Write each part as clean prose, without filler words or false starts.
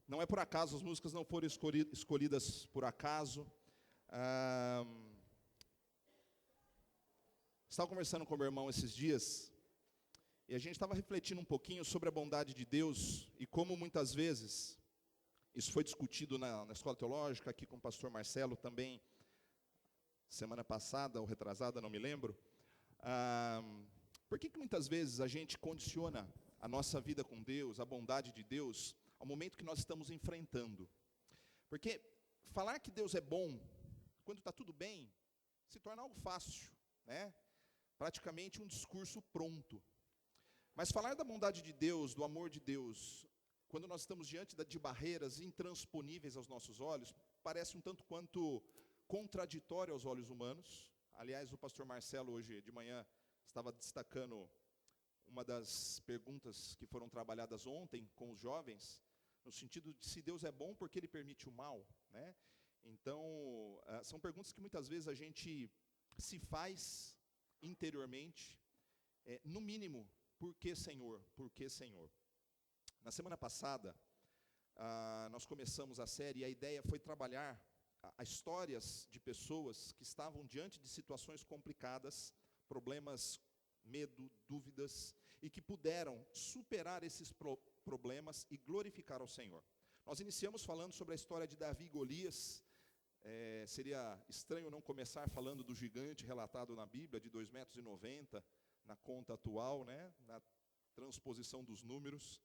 Não é por acaso, as músicas não foram escolhidas por acaso. Ah, Estava conversando com meu irmão esses dias, e a gente estava refletindo um pouquinho sobre a bondade de Deus, e como muitas vezes, isso foi discutido na escola teológica, aqui com o pastor Marcelo também, semana passada ou retrasada, não me lembro. Por que muitas vezes a gente condiciona a nossa vida com Deus, a bondade de Deus, ao momento que nós estamos enfrentando? Porque falar que Deus é bom, quando está tudo bem, se torna algo fácil, né? Praticamente um discurso pronto. Mas falar da bondade de Deus, do amor de Deus, quando nós estamos diante de barreiras intransponíveis aos nossos olhos, parece um tanto quanto contraditório aos olhos humanos. Aliás, o pastor Marcelo hoje de manhã estava destacando uma das perguntas que foram trabalhadas ontem com os jovens, no sentido de se Deus é bom, por que Ele permite o mal, né? Então, são perguntas que muitas vezes a gente se faz interiormente, no mínimo, por que Senhor? Por que Senhor? Na semana passada, nós começamos a série e a ideia foi trabalhar histórias de pessoas que estavam diante de situações complicadas, problemas, medo, dúvidas, e que puderam superar esses problemas e glorificar ao Senhor. Nós iniciamos falando sobre a história de Davi e Golias. Seria estranho não começar falando do gigante relatado na Bíblia, de 2,90 m, na conta atual, né, na transposição dos números.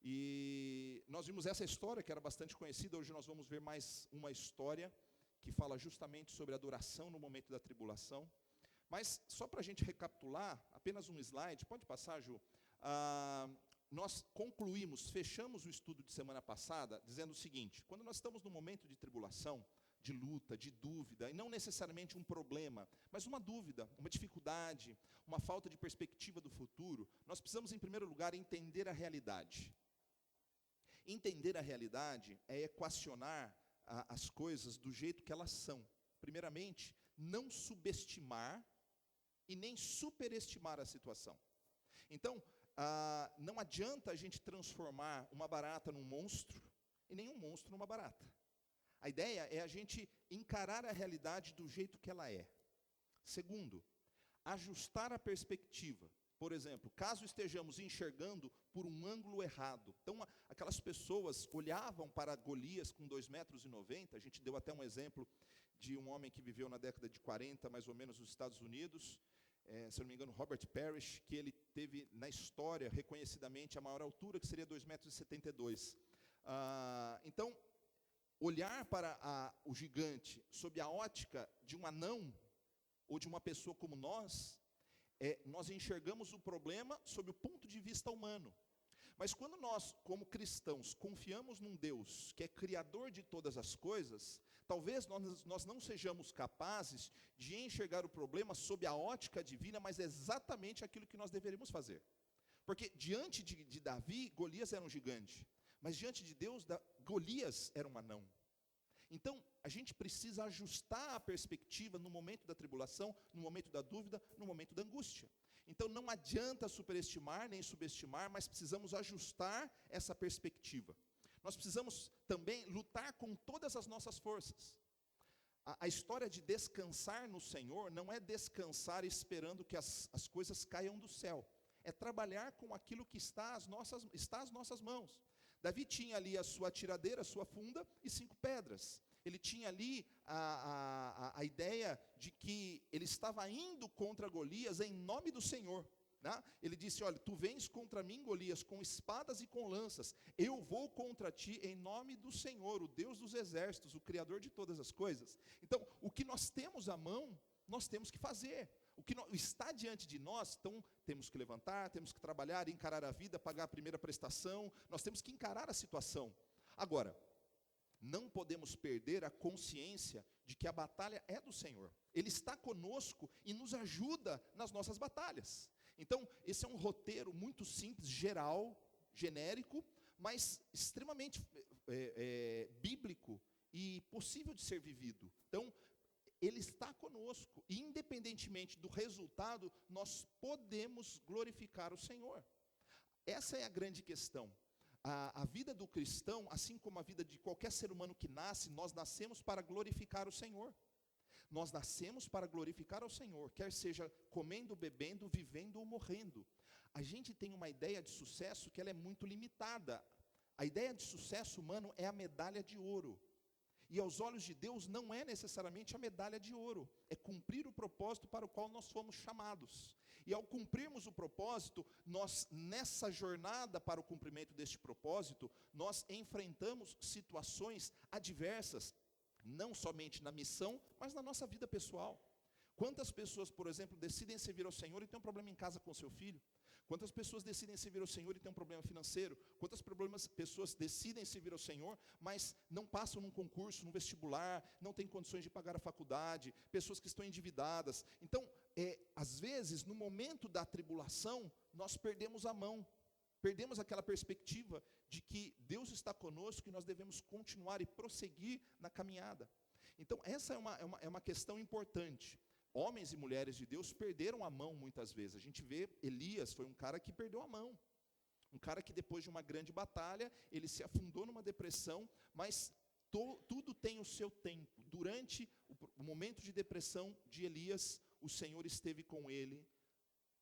E nós vimos essa história, que era bastante conhecida. Hoje nós vamos ver mais uma história, que fala justamente sobre a adoração no momento da tribulação. Mas, só para a gente recapitular, apenas um slide, pode passar, Ju? Nós concluímos, fechamos o estudo de semana passada, dizendo o seguinte: quando nós estamos no momento de tribulação, de luta, de dúvida, e não necessariamente um problema, mas uma dúvida, uma dificuldade, uma falta de perspectiva do futuro, nós precisamos, em primeiro lugar, entender a realidade. Entender a realidade é equacionar as coisas do jeito que elas são. Primeiramente, não subestimar e nem superestimar a situação. Então, não adianta a gente transformar uma barata num monstro e nenhum monstro numa barata. A ideia é a gente encarar a realidade do jeito que ela é. Segundo, ajustar a perspectiva. Por exemplo, caso estejamos enxergando por um ângulo errado. Então, aquelas pessoas olhavam para Golias com 2,90 m, a gente deu até um exemplo de um homem que viveu na década de 40, mais ou menos, nos Estados Unidos, se eu não me engano, Robert Parrish, que ele teve na história, reconhecidamente, a maior altura, que seria 2,72 m. Então, olhar para o gigante sob a ótica de um anão, ou de uma pessoa como nós enxergamos o problema sob o ponto de vista humano. Mas quando nós, como cristãos, confiamos num Deus que é criador de todas as coisas, talvez nós não sejamos capazes de enxergar o problema sob a ótica divina, mas é exatamente aquilo que nós deveríamos fazer. Porque diante de Davi, Golias era um gigante, mas diante de Deus, Golias era um anão. Então, a gente precisa ajustar a perspectiva no momento da tribulação, no momento da dúvida, no momento da angústia. Então, não adianta superestimar nem subestimar, mas precisamos ajustar essa perspectiva. Nós precisamos também lutar com todas as nossas forças. A história de descansar no Senhor não é descansar esperando que as coisas caiam do céu. É trabalhar com aquilo que está às nossas mãos. Davi tinha ali a sua tiradeira, a sua funda e 5 pedras. Ele tinha ali a ideia de que ele estava indo contra Golias em nome do Senhor. Né? Ele disse: olha, tu vens contra mim, Golias, com espadas e com lanças. Eu vou contra ti em nome do Senhor, o Deus dos exércitos, o Criador de todas as coisas. Então, o que nós temos à mão, nós temos que fazer. O que está diante de nós, então, temos que levantar, temos que trabalhar, encarar a vida, pagar a primeira prestação. Nós temos que encarar a situação. Agora, não podemos perder a consciência de que a batalha é do Senhor. Ele está conosco e nos ajuda nas nossas batalhas. Então, esse é um roteiro muito simples, geral, genérico, mas extremamente bíblico e possível de ser vivido. Então, Ele está conosco, e independentemente do resultado, nós podemos glorificar o Senhor. Essa é a grande questão. A vida do cristão, assim como a vida de qualquer ser humano que nasce, nós nascemos para glorificar o Senhor. Nós nascemos para glorificar ao Senhor, quer seja comendo, bebendo, vivendo ou morrendo. A gente tem uma ideia de sucesso que ela é muito limitada. A ideia de sucesso humano é a medalha de ouro. E aos olhos de Deus não é necessariamente a medalha de ouro, é cumprir o propósito para o qual nós fomos chamados. E ao cumprirmos o propósito, nós nessa jornada para o cumprimento deste propósito, nós enfrentamos situações adversas, não somente na missão, mas na nossa vida pessoal. Quantas pessoas, por exemplo, decidem servir ao Senhor e tem um problema em casa com seu filho? Quantas pessoas decidem servir ao Senhor e tem um problema financeiro? Quantas pessoas decidem servir ao Senhor, mas não passam num concurso, num vestibular, não têm condições de pagar a faculdade, pessoas que estão endividadas. Então, às vezes, no momento da tribulação, nós perdemos a mão, perdemos aquela perspectiva de que Deus está conosco e nós devemos continuar e prosseguir na caminhada. Então, essa é uma questão importante. Homens e mulheres de Deus perderam a mão muitas vezes. A gente vê, Elias foi um cara que perdeu a mão. Um cara que depois de uma grande batalha, ele se afundou numa depressão, mas tudo tem o seu tempo. Durante o momento de depressão de Elias, o Senhor esteve com ele,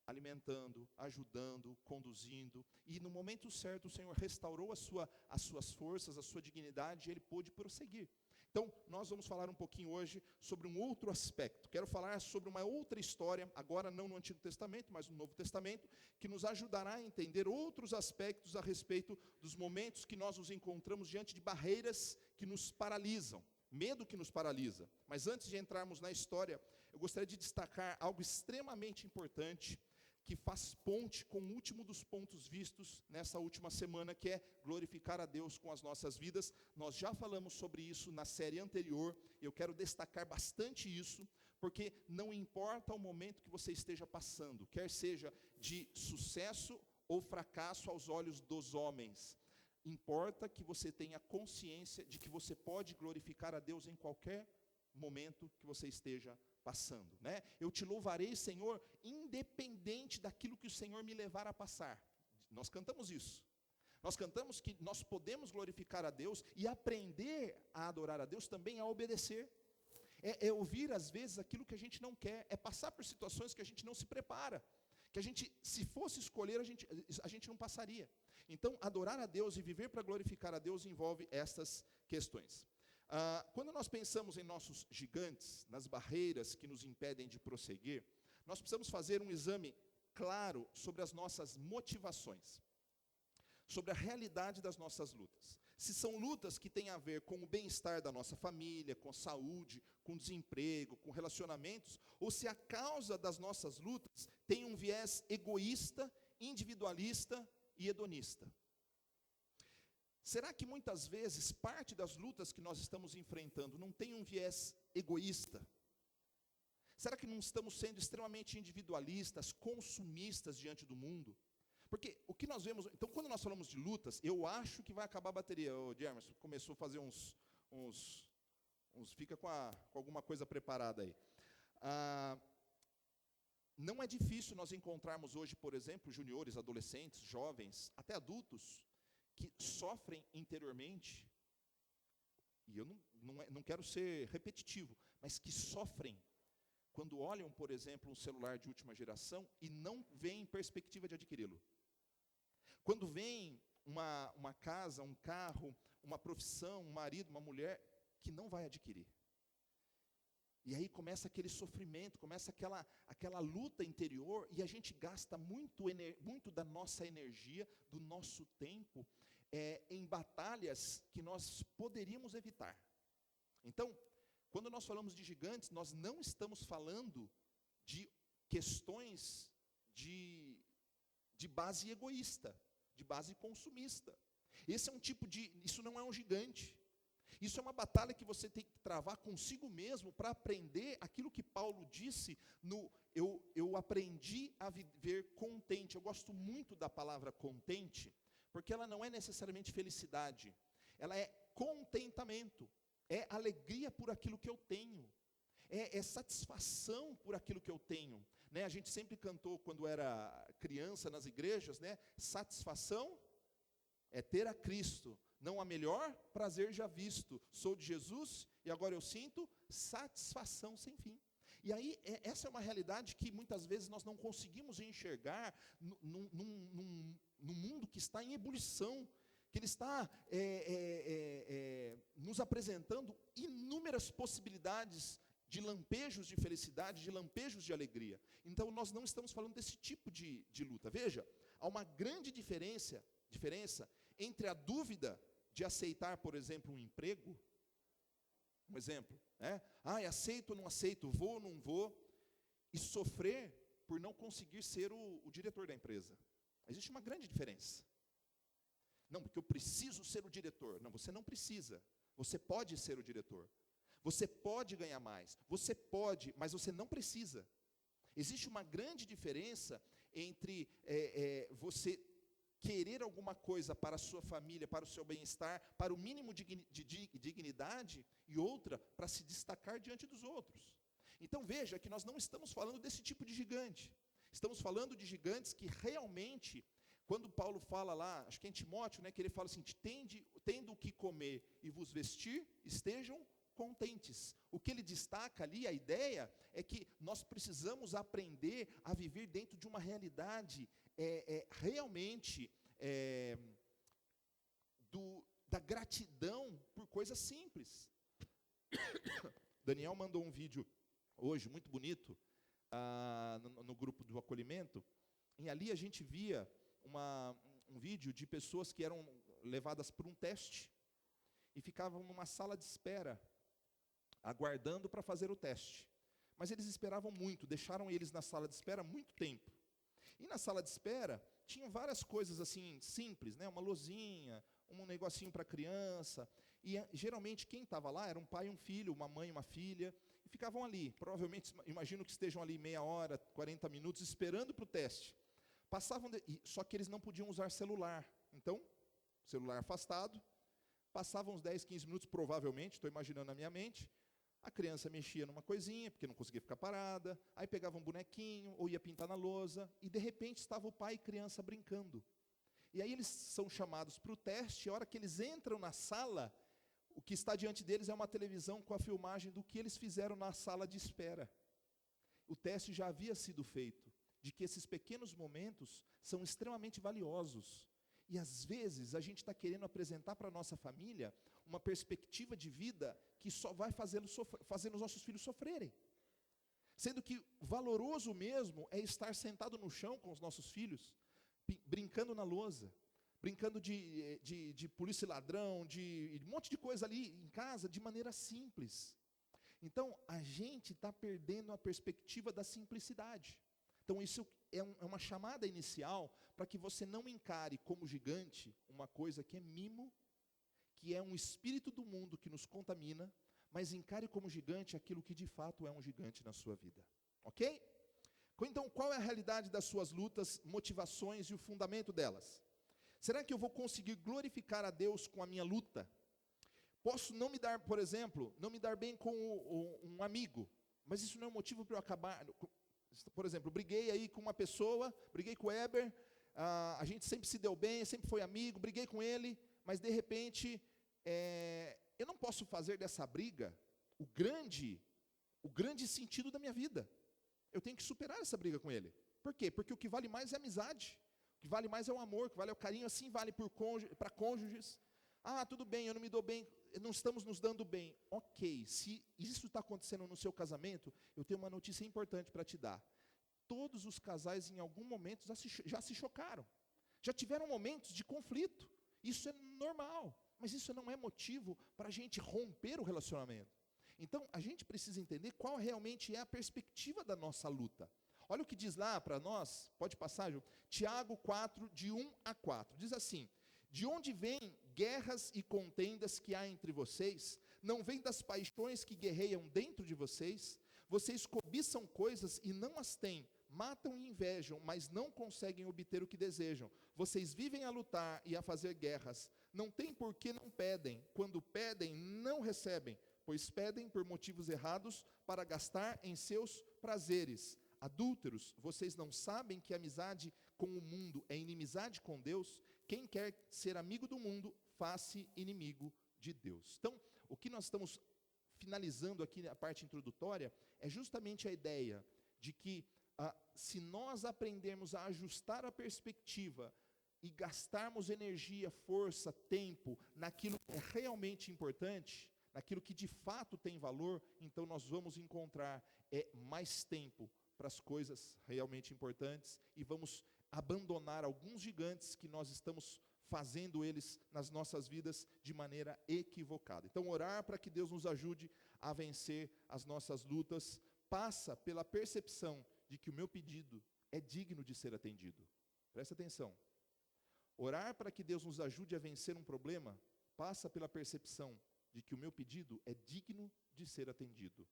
alimentando, ajudando, conduzindo. E no momento certo, o Senhor restaurou as suas forças, a sua dignidade, e ele pôde prosseguir. Então, nós vamos falar um pouquinho hoje sobre um outro aspecto. Quero falar sobre uma outra história, agora não no Antigo Testamento, mas no Novo Testamento, que nos ajudará a entender outros aspectos a respeito dos momentos que nós nos encontramos diante de barreiras que nos paralisam, medo que nos paralisa. Mas antes de entrarmos na história, eu gostaria de destacar algo extremamente importante, que faz ponte com o último dos pontos vistos nessa última semana, que é glorificar a Deus com as nossas vidas. Nós já falamos sobre isso na série anterior, eu quero destacar bastante isso, porque não importa o momento que você esteja passando, quer seja de sucesso ou fracasso aos olhos dos homens, importa que você tenha consciência de que você pode glorificar a Deus em qualquer momento que você esteja passando, né? Eu te louvarei, Senhor, independente daquilo que o Senhor me levar a passar. Nós cantamos isso. Nós cantamos que nós podemos glorificar a Deus e aprender a adorar a Deus também a obedecer. É ouvir às vezes aquilo que a gente não quer, é passar por situações que a gente não se prepara, que a gente, se fosse escolher, a gente não passaria. Então, adorar a Deus e viver para glorificar a Deus envolve essas questões. Quando nós pensamos em nossos gigantes, nas barreiras que nos impedem de prosseguir, nós precisamos fazer um exame claro sobre as nossas motivações, sobre a realidade das nossas lutas. Se são lutas que têm a ver com o bem-estar da nossa família, com saúde, com desemprego, com relacionamentos, ou se a causa das nossas lutas tem um viés egoísta, individualista e hedonista. Será que muitas vezes parte das lutas que nós estamos enfrentando não tem um viés egoísta? Será que não estamos sendo extremamente individualistas, consumistas diante do mundo? Porque o que nós vemos, então quando nós falamos de lutas, eu acho que vai acabar a bateria. O Jamerson começou a fazer fica com alguma coisa preparada aí. Não é difícil nós encontrarmos hoje, por exemplo, juniores, adolescentes, jovens, até adultos, que sofrem interiormente, e eu não quero ser repetitivo, mas que sofrem quando olham, por exemplo, um celular de última geração e não veem perspectiva de adquiri-lo. Quando veem uma casa, um carro, uma profissão, um marido, uma mulher, que não vai adquirir. E aí começa aquele sofrimento, começa aquela luta interior, e a gente gasta muito da nossa energia, do nosso tempo, em batalhas que nós poderíamos evitar. Então, quando nós falamos de gigantes, nós não estamos falando de questões de base egoísta, de base consumista. Isso não é um gigante. Isso é uma batalha que você tem que travar consigo mesmo para aprender aquilo que Paulo disse eu aprendi a viver contente. Eu gosto muito da palavra contente, porque ela não é necessariamente felicidade, ela é contentamento, é alegria por aquilo que eu tenho, é satisfação por aquilo que eu tenho, né? A gente sempre cantou quando era criança nas igrejas, né? Satisfação É ter a Cristo, não há melhor prazer já visto. Sou de Jesus e agora eu sinto satisfação sem fim. E aí, essa é uma realidade que muitas vezes nós não conseguimos enxergar num mundo que está em ebulição, que ele está nos apresentando inúmeras possibilidades de lampejos de felicidade, de lampejos de alegria. Então, nós não estamos falando desse tipo de luta. Veja, há uma grande diferença entre a dúvida de aceitar, por exemplo, um emprego, um exemplo, aceito ou não aceito, vou ou não vou, e sofrer por não conseguir ser o diretor da empresa. Existe uma grande diferença. Não, porque eu preciso ser o diretor. Não, você não precisa. Você pode ser o diretor. Você pode ganhar mais. Você pode, mas você não precisa. Existe uma grande diferença entre você querer alguma coisa para a sua família, para o seu bem-estar, para o mínimo de dignidade, e outra para se destacar diante dos outros. Então veja que nós não estamos falando desse tipo de gigante. Estamos falando de gigantes que realmente, quando Paulo fala lá, acho que é em Timóteo, que ele fala assim, tendo o que comer e vos vestir, estejam contentes. O que ele destaca ali, a ideia, é que nós precisamos aprender a viver dentro de uma realidade realmente da gratidão por coisas simples. Daniel mandou um vídeo hoje, muito bonito, no grupo do acolhimento, e ali a gente via um vídeo de pessoas que eram levadas por um teste, e ficavam numa sala de espera, aguardando para fazer o teste. Mas eles esperavam muito, deixaram eles na sala de espera muito tempo. E na sala de espera, tinham várias coisas assim, simples, uma luzinha, um negocinho para criança, e geralmente quem estava lá era um pai e um filho, uma mãe e uma filha, e ficavam ali, provavelmente, imagino que estejam ali meia hora, 40 minutos, esperando para o teste. Só que eles não podiam usar celular, então, celular afastado, passavam uns 10, 15 minutos, provavelmente, estou imaginando na minha mente, a criança mexia numa coisinha, porque não conseguia ficar parada, aí pegava um bonequinho, ou ia pintar na lousa, e de repente estava o pai e criança brincando. E aí eles são chamados para o teste, e a hora que eles entram na sala, o que está diante deles é uma televisão com a filmagem do que eles fizeram na sala de espera. O teste já havia sido feito, de que esses pequenos momentos são extremamente valiosos. E às vezes a gente está querendo apresentar para a nossa família uma perspectiva de vida que só vai fazer os nossos filhos sofrerem. Sendo que valoroso mesmo é estar sentado no chão com os nossos filhos, brincando na lousa, brincando de polícia e ladrão, de um monte de coisa ali em casa, de maneira simples. Então, a gente está perdendo a perspectiva da simplicidade. Então, isso é uma chamada inicial para que você não encare como gigante uma coisa que é mimo, que é um espírito do mundo que nos contamina, mas encare como gigante aquilo que de fato é um gigante na sua vida. Ok? Então, qual é a realidade das suas lutas, motivações e o fundamento delas? Será que eu vou conseguir glorificar a Deus com a minha luta? Posso não me dar, por exemplo, não me dar bem com um amigo, mas isso não é um motivo para eu acabar. Por exemplo, briguei aí com uma pessoa, briguei com o Eber, a gente sempre se deu bem, sempre foi amigo, briguei com ele, mas de repente, eu não posso fazer dessa briga o grande sentido da minha vida. Eu tenho que superar essa briga com ele. Por quê? Porque o que vale mais é a amizade, o que vale mais é o amor, o que vale é o carinho, assim vale para cônjuges. Tudo bem, eu não me dou bem, não estamos nos dando bem. Ok, se isso está acontecendo no seu casamento, eu tenho uma notícia importante para te dar. Todos os casais em algum momento já se chocaram, já tiveram momentos de conflito. Isso é normal, mas isso não é motivo para a gente romper o relacionamento. Então, a gente precisa entender qual realmente é a perspectiva da nossa luta. Olha o que diz lá para nós, pode passar, Ju? Tiago 4, de 1 a 4, diz assim: de onde vêm guerras e contendas que há entre vocês? Não vêm das paixões que guerreiam dentro de vocês? Vocês cobiçam coisas e não as têm, matam e invejam, mas não conseguem obter o que desejam. Vocês vivem a lutar e a fazer guerras. Não tem por que não pedem. Quando pedem, não recebem, pois pedem por motivos errados para gastar em seus prazeres. Adúlteros, vocês não sabem que amizade com o mundo é inimizade com Deus? quem quer ser amigo do mundo, faz-se inimigo de Deus. Então, o que nós estamos finalizando aqui a parte introdutória é justamente a ideia de que se nós aprendermos a ajustar a perspectiva e gastarmos energia, força, tempo naquilo que é realmente importante, naquilo que de fato tem valor, então nós vamos encontrar mais tempo para as coisas realmente importantes e vamos abandonar alguns gigantes que nós estamos fazendo eles nas nossas vidas de maneira equivocada. Então, orar para que Deus nos ajude a vencer as nossas lutas passa pela percepção de que o meu pedido é digno de ser atendido. Presta atenção. Orar para que Deus nos ajude a vencer um problema passa pela percepção de que o meu pedido é digno de ser atendido.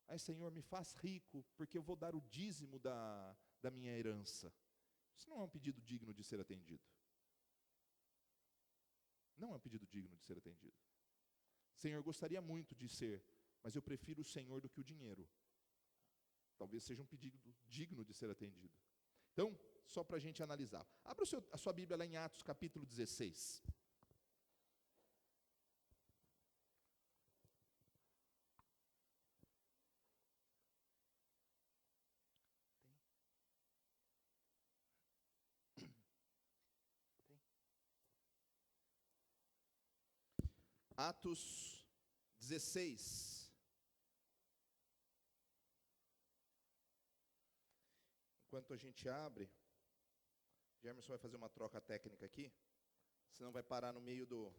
Ai, Senhor, me faz rico, porque eu vou dar o dízimo da minha herança. Isso não é um pedido digno de ser atendido. Não é um pedido digno de ser atendido. Senhor, gostaria muito de ser, mas eu prefiro o Senhor do que o dinheiro. Talvez seja um pedido digno de ser atendido. Então, só para a gente analisar. Abra a sua Bíblia lá em Atos capítulo 16. Atos 16. Enquanto a gente abre, Jamerson vai fazer uma troca técnica aqui, senão vai parar no meio do...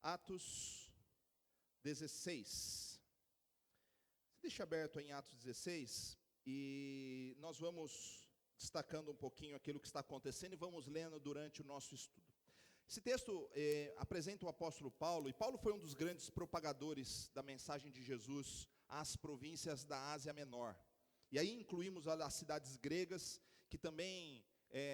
Atos 16. Deixa aberto em Atos 16 e nós vamos destacando um pouquinho aquilo que está acontecendo e vamos lendo durante o nosso estudo. Esse texto apresenta o apóstolo Paulo, e Paulo foi um dos grandes propagadores da mensagem de Jesus às províncias da Ásia Menor. E aí incluímos as cidades gregas, que também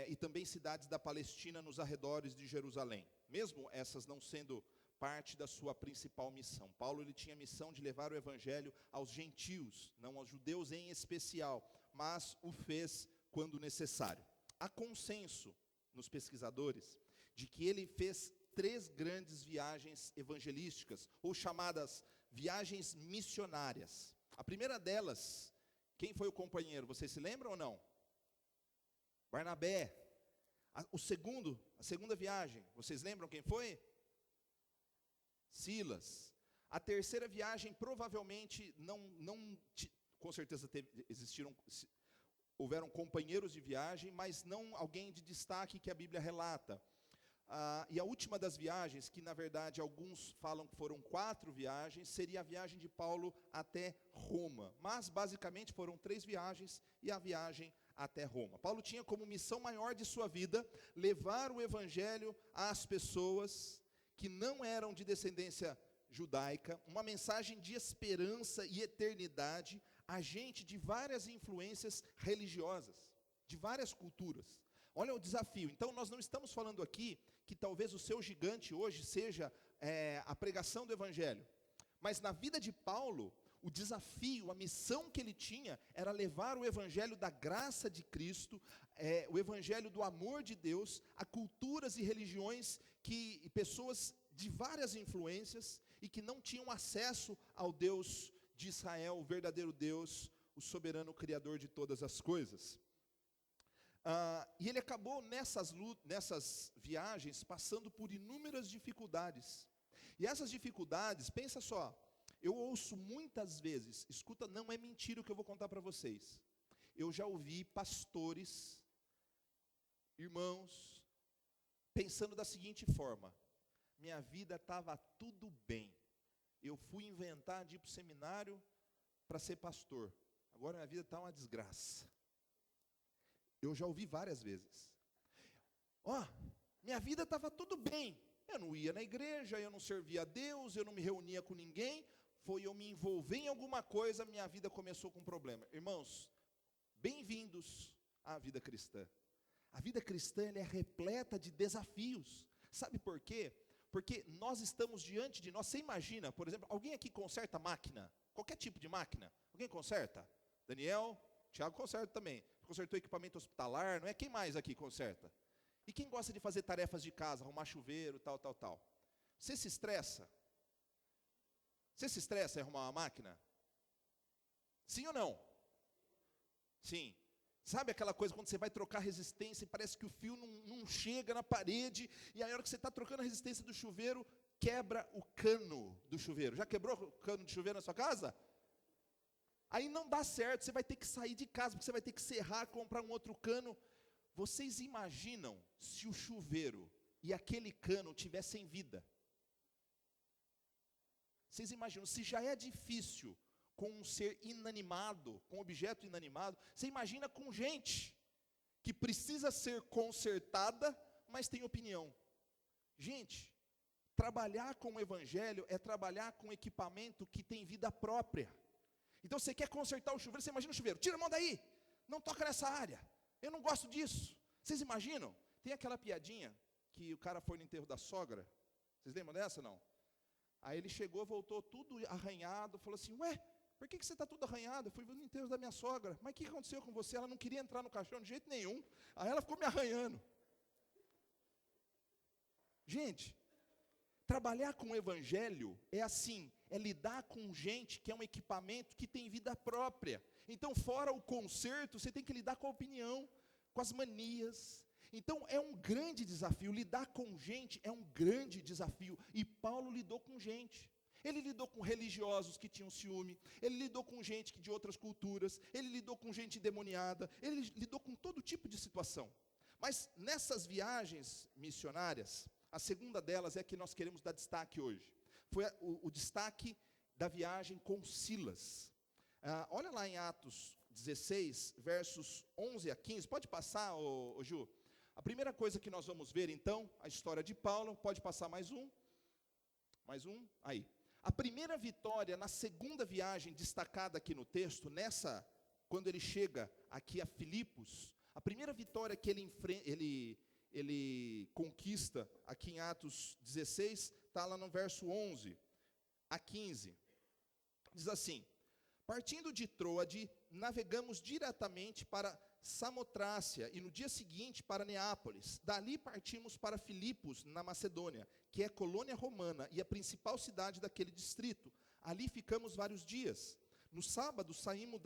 e também cidades da Palestina nos arredores de Jerusalém, mesmo essas não sendo parte da sua principal missão. Paulo ele tinha a missão de levar o evangelho aos gentios, não aos judeus em especial, mas o fez quando necessário. Há consenso nos pesquisadores de que ele fez 3 grandes viagens evangelísticas, ou chamadas viagens missionárias. A primeira delas, quem foi o companheiro? Vocês se lembram ou não? Barnabé. A segunda viagem, vocês lembram quem foi? Silas. A terceira viagem provavelmente com certeza houveram companheiros de viagem, mas não alguém de destaque que a Bíblia relata. E a última das viagens, que na verdade alguns falam que foram 4 viagens, seria a viagem de Paulo até Roma. Mas basicamente foram 3 viagens e a viagem até Roma. Paulo tinha como missão maior de sua vida levar o evangelho às pessoas que não eram de descendência judaica, uma mensagem de esperança e eternidade a gente de várias influências religiosas, de várias culturas. Olha o desafio. Então nós não estamos falando aqui que talvez o seu gigante hoje seja a pregação do evangelho, mas na vida de Paulo, o desafio, a missão que ele tinha era levar o evangelho da graça de Cristo, o evangelho do amor de Deus a culturas e religiões e pessoas de várias influências e que não tinham acesso ao Deus de Israel, o verdadeiro Deus, o soberano Criador de todas as coisas. E ele acabou nessas viagens passando por inúmeras dificuldades. E essas dificuldades, pensa só, eu ouço muitas vezes, escuta, não é mentira o que eu vou contar para vocês. Eu já ouvi pastores, irmãos, pensando da seguinte forma: minha vida estava tudo bem, eu fui inventar de ir para o seminário para ser pastor, agora minha vida está uma desgraça. Eu já ouvi várias vezes. Minha vida estava tudo bem, eu não ia na igreja, eu não servia a Deus, eu não me reunia com ninguém, foi eu me envolver em alguma coisa, minha vida começou com problema. Irmãos, bem-vindos a vida cristã. A vida cristã ela é repleta de desafios. Sabe por quê? Porque nós estamos diante de nós. Você imagina, por exemplo, alguém aqui conserta máquina? Qualquer tipo de máquina? Alguém conserta? Daniel, Thiago conserta também. Consertou equipamento hospitalar, não é? Quem mais aqui conserta? E quem gosta de fazer tarefas de casa, arrumar chuveiro, tal? Você se estressa? Você se estressa em arrumar uma máquina? Sim ou não? Sim. Sabe aquela coisa quando você vai trocar resistência e parece que o fio não chega na parede, e aí a hora que você está trocando a resistência do chuveiro, quebra o cano do chuveiro. Já quebrou o cano de chuveiro na sua casa? Aí não dá certo, você vai ter que sair de casa, porque você vai ter que serrar, comprar um outro cano. Vocês imaginam se o chuveiro e aquele cano tivessem vida? Vocês imaginam, se já é difícil com um ser inanimado, com um objeto inanimado, você imagina com gente que precisa ser consertada, mas tem opinião. Gente, trabalhar com o evangelho é trabalhar com equipamento que tem vida própria. Então você quer consertar o chuveiro, você imagina o chuveiro, tira a mão daí, não toca nessa área, eu não gosto disso. Vocês imaginam? Tem aquela piadinha que o cara foi no enterro da sogra, vocês lembram dessa não? Aí ele chegou, voltou tudo arranhado, falou assim, ué, por que você está tudo arranhado? Eu fui no enterro da minha sogra, mas o que aconteceu com você? Ela não queria entrar no caixão de jeito nenhum, aí ela ficou me arranhando. Gente, trabalhar com o evangelho é assim, é lidar com gente que é um equipamento que tem vida própria. Então, fora o conserto, você tem que lidar com a opinião, com as manias. Então, é um grande desafio, lidar com gente é um grande desafio. E Paulo lidou com gente. Ele lidou com religiosos que tinham ciúme, ele lidou com gente de outras culturas, ele lidou com gente endemoniada, ele lidou com todo tipo de situação. Mas nessas viagens missionárias, a segunda delas é a que nós queremos dar destaque hoje. Foi o destaque da viagem com Silas. Olha lá em Atos 16, versos 11 a 15. Pode passar, ô Ju? A primeira coisa que nós vamos ver, então, a história de Paulo. Pode passar mais um. Aí. A primeira vitória na segunda viagem destacada aqui no texto, quando ele chega aqui a Filipos, a primeira vitória que ele conquista aqui em Atos 16, está lá no verso 11 a 15. Diz assim, partindo de Troade, navegamos diretamente para Samotrácia e no dia seguinte para Neápolis. Dali partimos para Filipos, na Macedônia, que é colônia romana e a principal cidade daquele distrito. Ali ficamos vários dias. No sábado saímos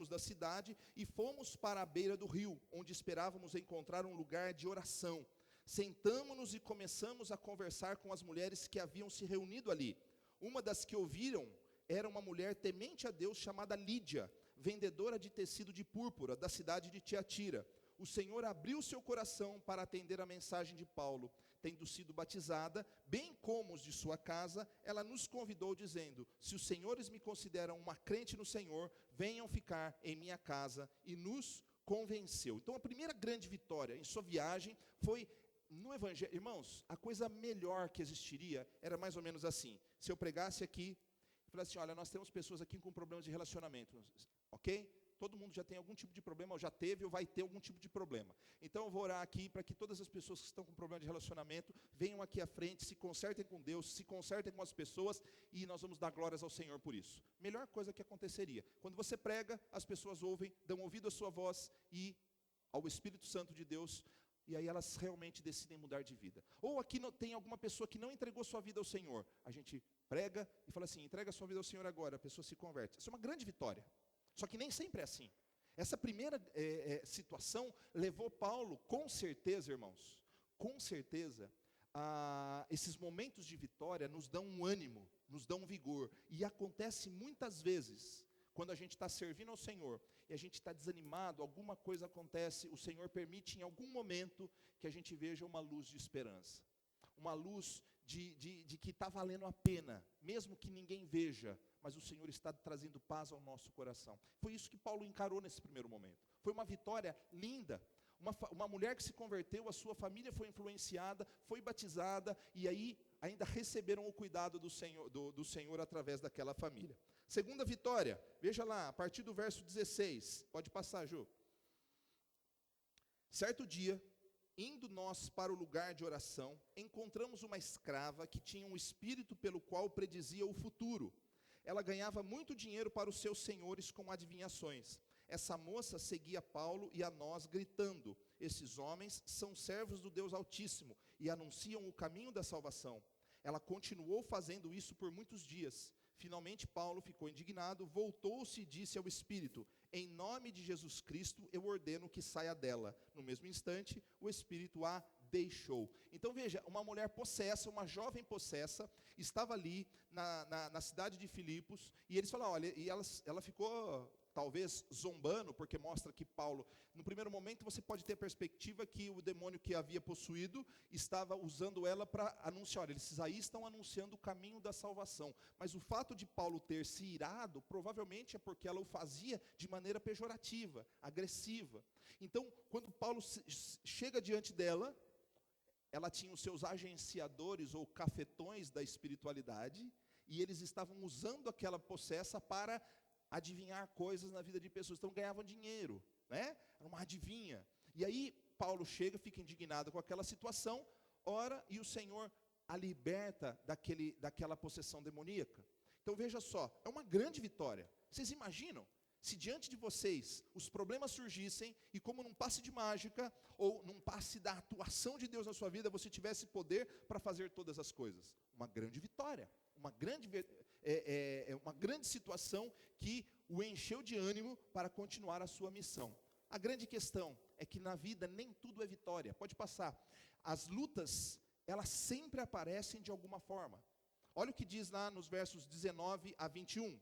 da cidade e fomos para a beira do rio, onde esperávamos encontrar um lugar de oração. Sentamo-nos e começamos a conversar com as mulheres que haviam se reunido ali. Uma das que ouviram era uma mulher temente a Deus chamada Lídia, vendedora de tecido de púrpura da cidade de Tiatira. O Senhor abriu seu coração para atender a mensagem de Paulo. Tendo sido batizada, bem como os de sua casa, ela nos convidou dizendo, se os senhores me consideram uma crente no Senhor, venham ficar em minha casa, e nos convenceu. Então a primeira grande vitória em sua viagem foi no evangelho. Irmãos, a coisa melhor que existiria era mais ou menos assim, se eu pregasse aqui, e falasse assim, olha, nós temos pessoas aqui com problemas de relacionamento, ok? Todo mundo já tem algum tipo de problema, ou já teve, ou vai ter algum tipo de problema. Então eu vou orar aqui para que todas as pessoas que estão com problema de relacionamento venham aqui à frente, se consertem com Deus, se consertem com as pessoas, e nós vamos dar glórias ao Senhor por isso. Melhor coisa que aconteceria. Quando você prega, as pessoas ouvem, dão ouvido à sua voz e ao Espírito Santo de Deus, e aí elas realmente decidem mudar de vida. Ou aqui tem alguma pessoa que não entregou sua vida ao Senhor. A gente prega e fala assim, entrega sua vida ao Senhor agora, a pessoa se converte. Isso é uma grande vitória. Só que nem sempre é assim. Essa primeira situação levou Paulo, com certeza, irmãos, com certeza, esses momentos de vitória nos dão um ânimo, nos dão um vigor. E acontece muitas vezes, quando a gente está servindo ao Senhor, e a gente está desanimado, alguma coisa acontece, o Senhor permite em algum momento que a gente veja uma luz de esperança. Uma luz de que está valendo a pena, mesmo que ninguém veja, mas o Senhor está trazendo paz ao nosso coração. Foi isso que Paulo encarou nesse primeiro momento. Foi uma vitória linda. Uma mulher que se converteu, a sua família foi influenciada, foi batizada, e aí ainda receberam o cuidado do Senhor através daquela família. Segunda vitória, veja lá, a partir do verso 16. Pode passar, Ju. Certo dia, indo nós para o lugar de oração, encontramos uma escrava que tinha um espírito pelo qual predizia o futuro. Ela ganhava muito dinheiro para os seus senhores com adivinhações. Essa moça seguia Paulo e a nós, gritando: esses homens são servos do Deus Altíssimo e anunciam o caminho da salvação. Ela continuou fazendo isso por muitos dias. Finalmente Paulo ficou indignado, voltou-se e disse ao espírito: em nome de Jesus Cristo eu ordeno que saia dela. No mesmo instante, o espírito a deixou. Então veja, uma mulher possessa, uma jovem possessa, estava ali na cidade de Filipos, e eles falaram, olha, e ela ficou talvez zombando, porque mostra que Paulo, no primeiro momento você pode ter a perspectiva que o demônio que havia possuído estava usando ela para anunciar, olha, eles aí estão anunciando o caminho da salvação, mas o fato de Paulo ter se irado, provavelmente é porque ela o fazia de maneira pejorativa, agressiva. Então, quando Paulo chega diante dela, ela tinha os seus agenciadores ou cafetões da espiritualidade, e eles estavam usando aquela possessa para adivinhar coisas na vida de pessoas, então ganhavam dinheiro, né? Era uma adivinha. E aí Paulo chega, fica indignado com aquela situação, ora, e o Senhor a liberta daquela possessão demoníaca. Então veja só, é uma grande vitória. Vocês imaginam? Se diante de vocês os problemas surgissem e como num passe de mágica ou num passe da atuação de Deus na sua vida, você tivesse poder para fazer todas as coisas. Uma grande vitória, uma grande situação que o encheu de ânimo para continuar a sua missão. A grande questão é que na vida nem tudo é vitória. Pode passar. As lutas, elas sempre aparecem de alguma forma. Olha o que diz lá nos versos 19 a 21.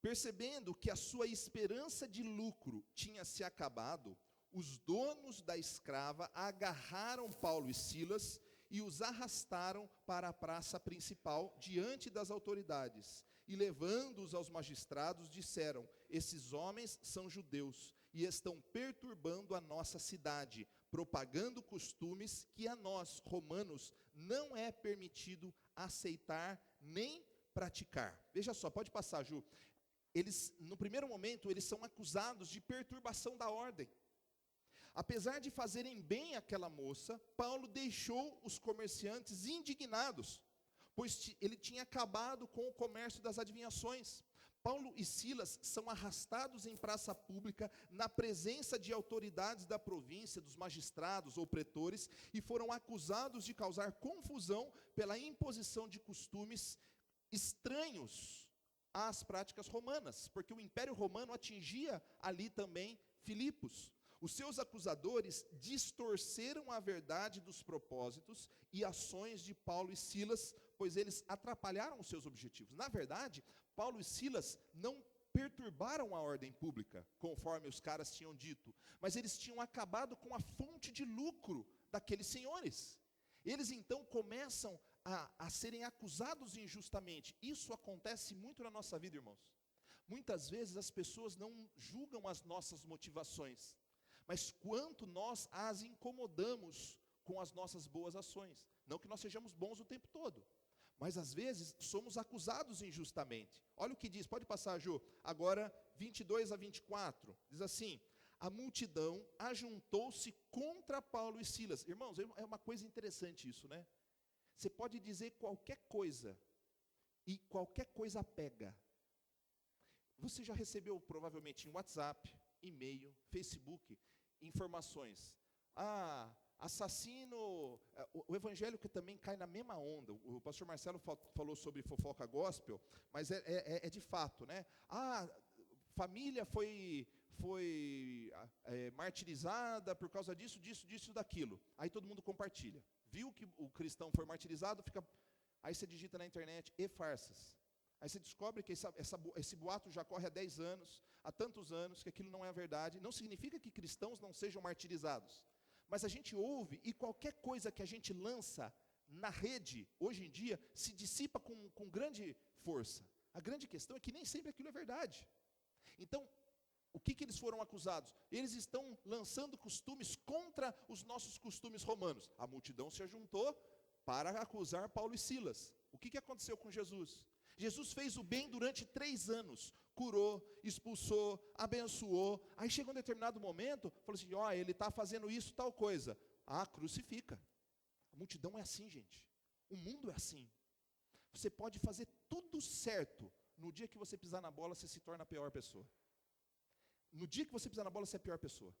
Percebendo que a sua esperança de lucro tinha se acabado, os donos da escrava agarraram Paulo e Silas e os arrastaram para a praça principal diante das autoridades. E levando-os aos magistrados, disseram: esses homens são judeus e estão perturbando a nossa cidade, propagando costumes que a nós, romanos, não é permitido aceitar nem praticar. Veja só, pode passar, Ju. Eles, no primeiro momento, eles são acusados de perturbação da ordem. Apesar de fazerem bem àquela moça, Paulo deixou os comerciantes indignados, pois ele tinha acabado com o comércio das adivinhações. Paulo e Silas são arrastados em praça pública, na presença de autoridades da província, dos magistrados ou pretores, e foram acusados de causar confusão pela imposição de costumes estranhos às práticas romanas, porque o Império Romano atingia ali também Filipos. Os seus acusadores distorceram a verdade dos propósitos e ações de Paulo e Silas, pois eles atrapalharam os seus objetivos. Na verdade, Paulo e Silas não perturbaram a ordem pública, conforme os caras tinham dito, mas eles tinham acabado com a fonte de lucro daqueles senhores. Eles então começam a serem acusados injustamente. Isso acontece muito na nossa vida, irmãos. Muitas vezes as pessoas não julgam as nossas motivações, mas quanto nós as incomodamos com as nossas boas ações. Não que nós sejamos bons o tempo todo, mas às vezes somos acusados injustamente. Olha o que diz, pode passar, Ju, agora 22 a 24, diz assim: a multidão ajuntou-se contra Paulo e Silas. Irmãos, é uma coisa interessante isso, né? Você pode dizer qualquer coisa, e qualquer coisa pega. Você já recebeu provavelmente em WhatsApp, e-mail, Facebook, informações. Assassino, o evangélico também cai na mesma onda. O pastor Marcelo falou sobre fofoca gospel, mas é de fato, né? Família foi martirizada por causa disso, daquilo. Aí todo mundo compartilha. Viu que o cristão foi martirizado, aí você digita na internet, e farsas. Aí você descobre que esse boato já corre há 10 anos, há tantos anos, que aquilo não é verdade. Não significa que cristãos não sejam martirizados. Mas a gente ouve, e qualquer coisa que a gente lança na rede, hoje em dia, se dissipa com grande força. A grande questão é que nem sempre aquilo é verdade. Então, o que eles foram acusados? Eles estão lançando costumes contra os nossos costumes romanos. A multidão se ajuntou para acusar Paulo e Silas. O que aconteceu com Jesus? Jesus fez o bem durante 3 anos, curou, expulsou, abençoou. Aí chegou um determinado momento, falou assim, ele está fazendo isso, tal coisa. Crucifica. A multidão é assim, gente. O mundo é assim. Você pode fazer tudo certo, no dia que você pisar na bola, você se torna a pior pessoa. No dia que você pisar na bola, você é a pior pessoa.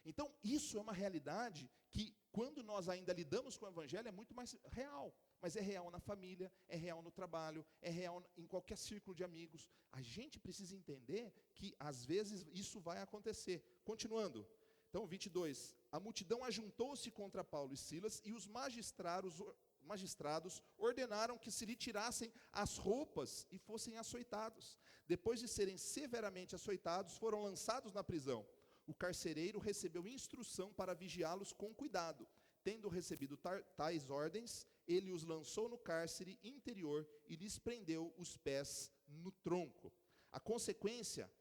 Então, isso é uma realidade que, quando nós ainda lidamos com o Evangelho, é muito mais real. Mas é real na família, é real no trabalho, é real em qualquer círculo de amigos. A gente precisa entender que, às vezes, isso vai acontecer. Continuando. Então, 22. A multidão ajuntou-se contra Paulo e Silas, e os magistrados ordenaram que se lhe tirassem as roupas e fossem açoitados. Depois de serem severamente açoitados, foram lançados na prisão. O carcereiro recebeu instrução para vigiá-los com cuidado. Tendo recebido tais ordens, ele os lançou no cárcere interior e lhes prendeu os pés no tronco. A consequência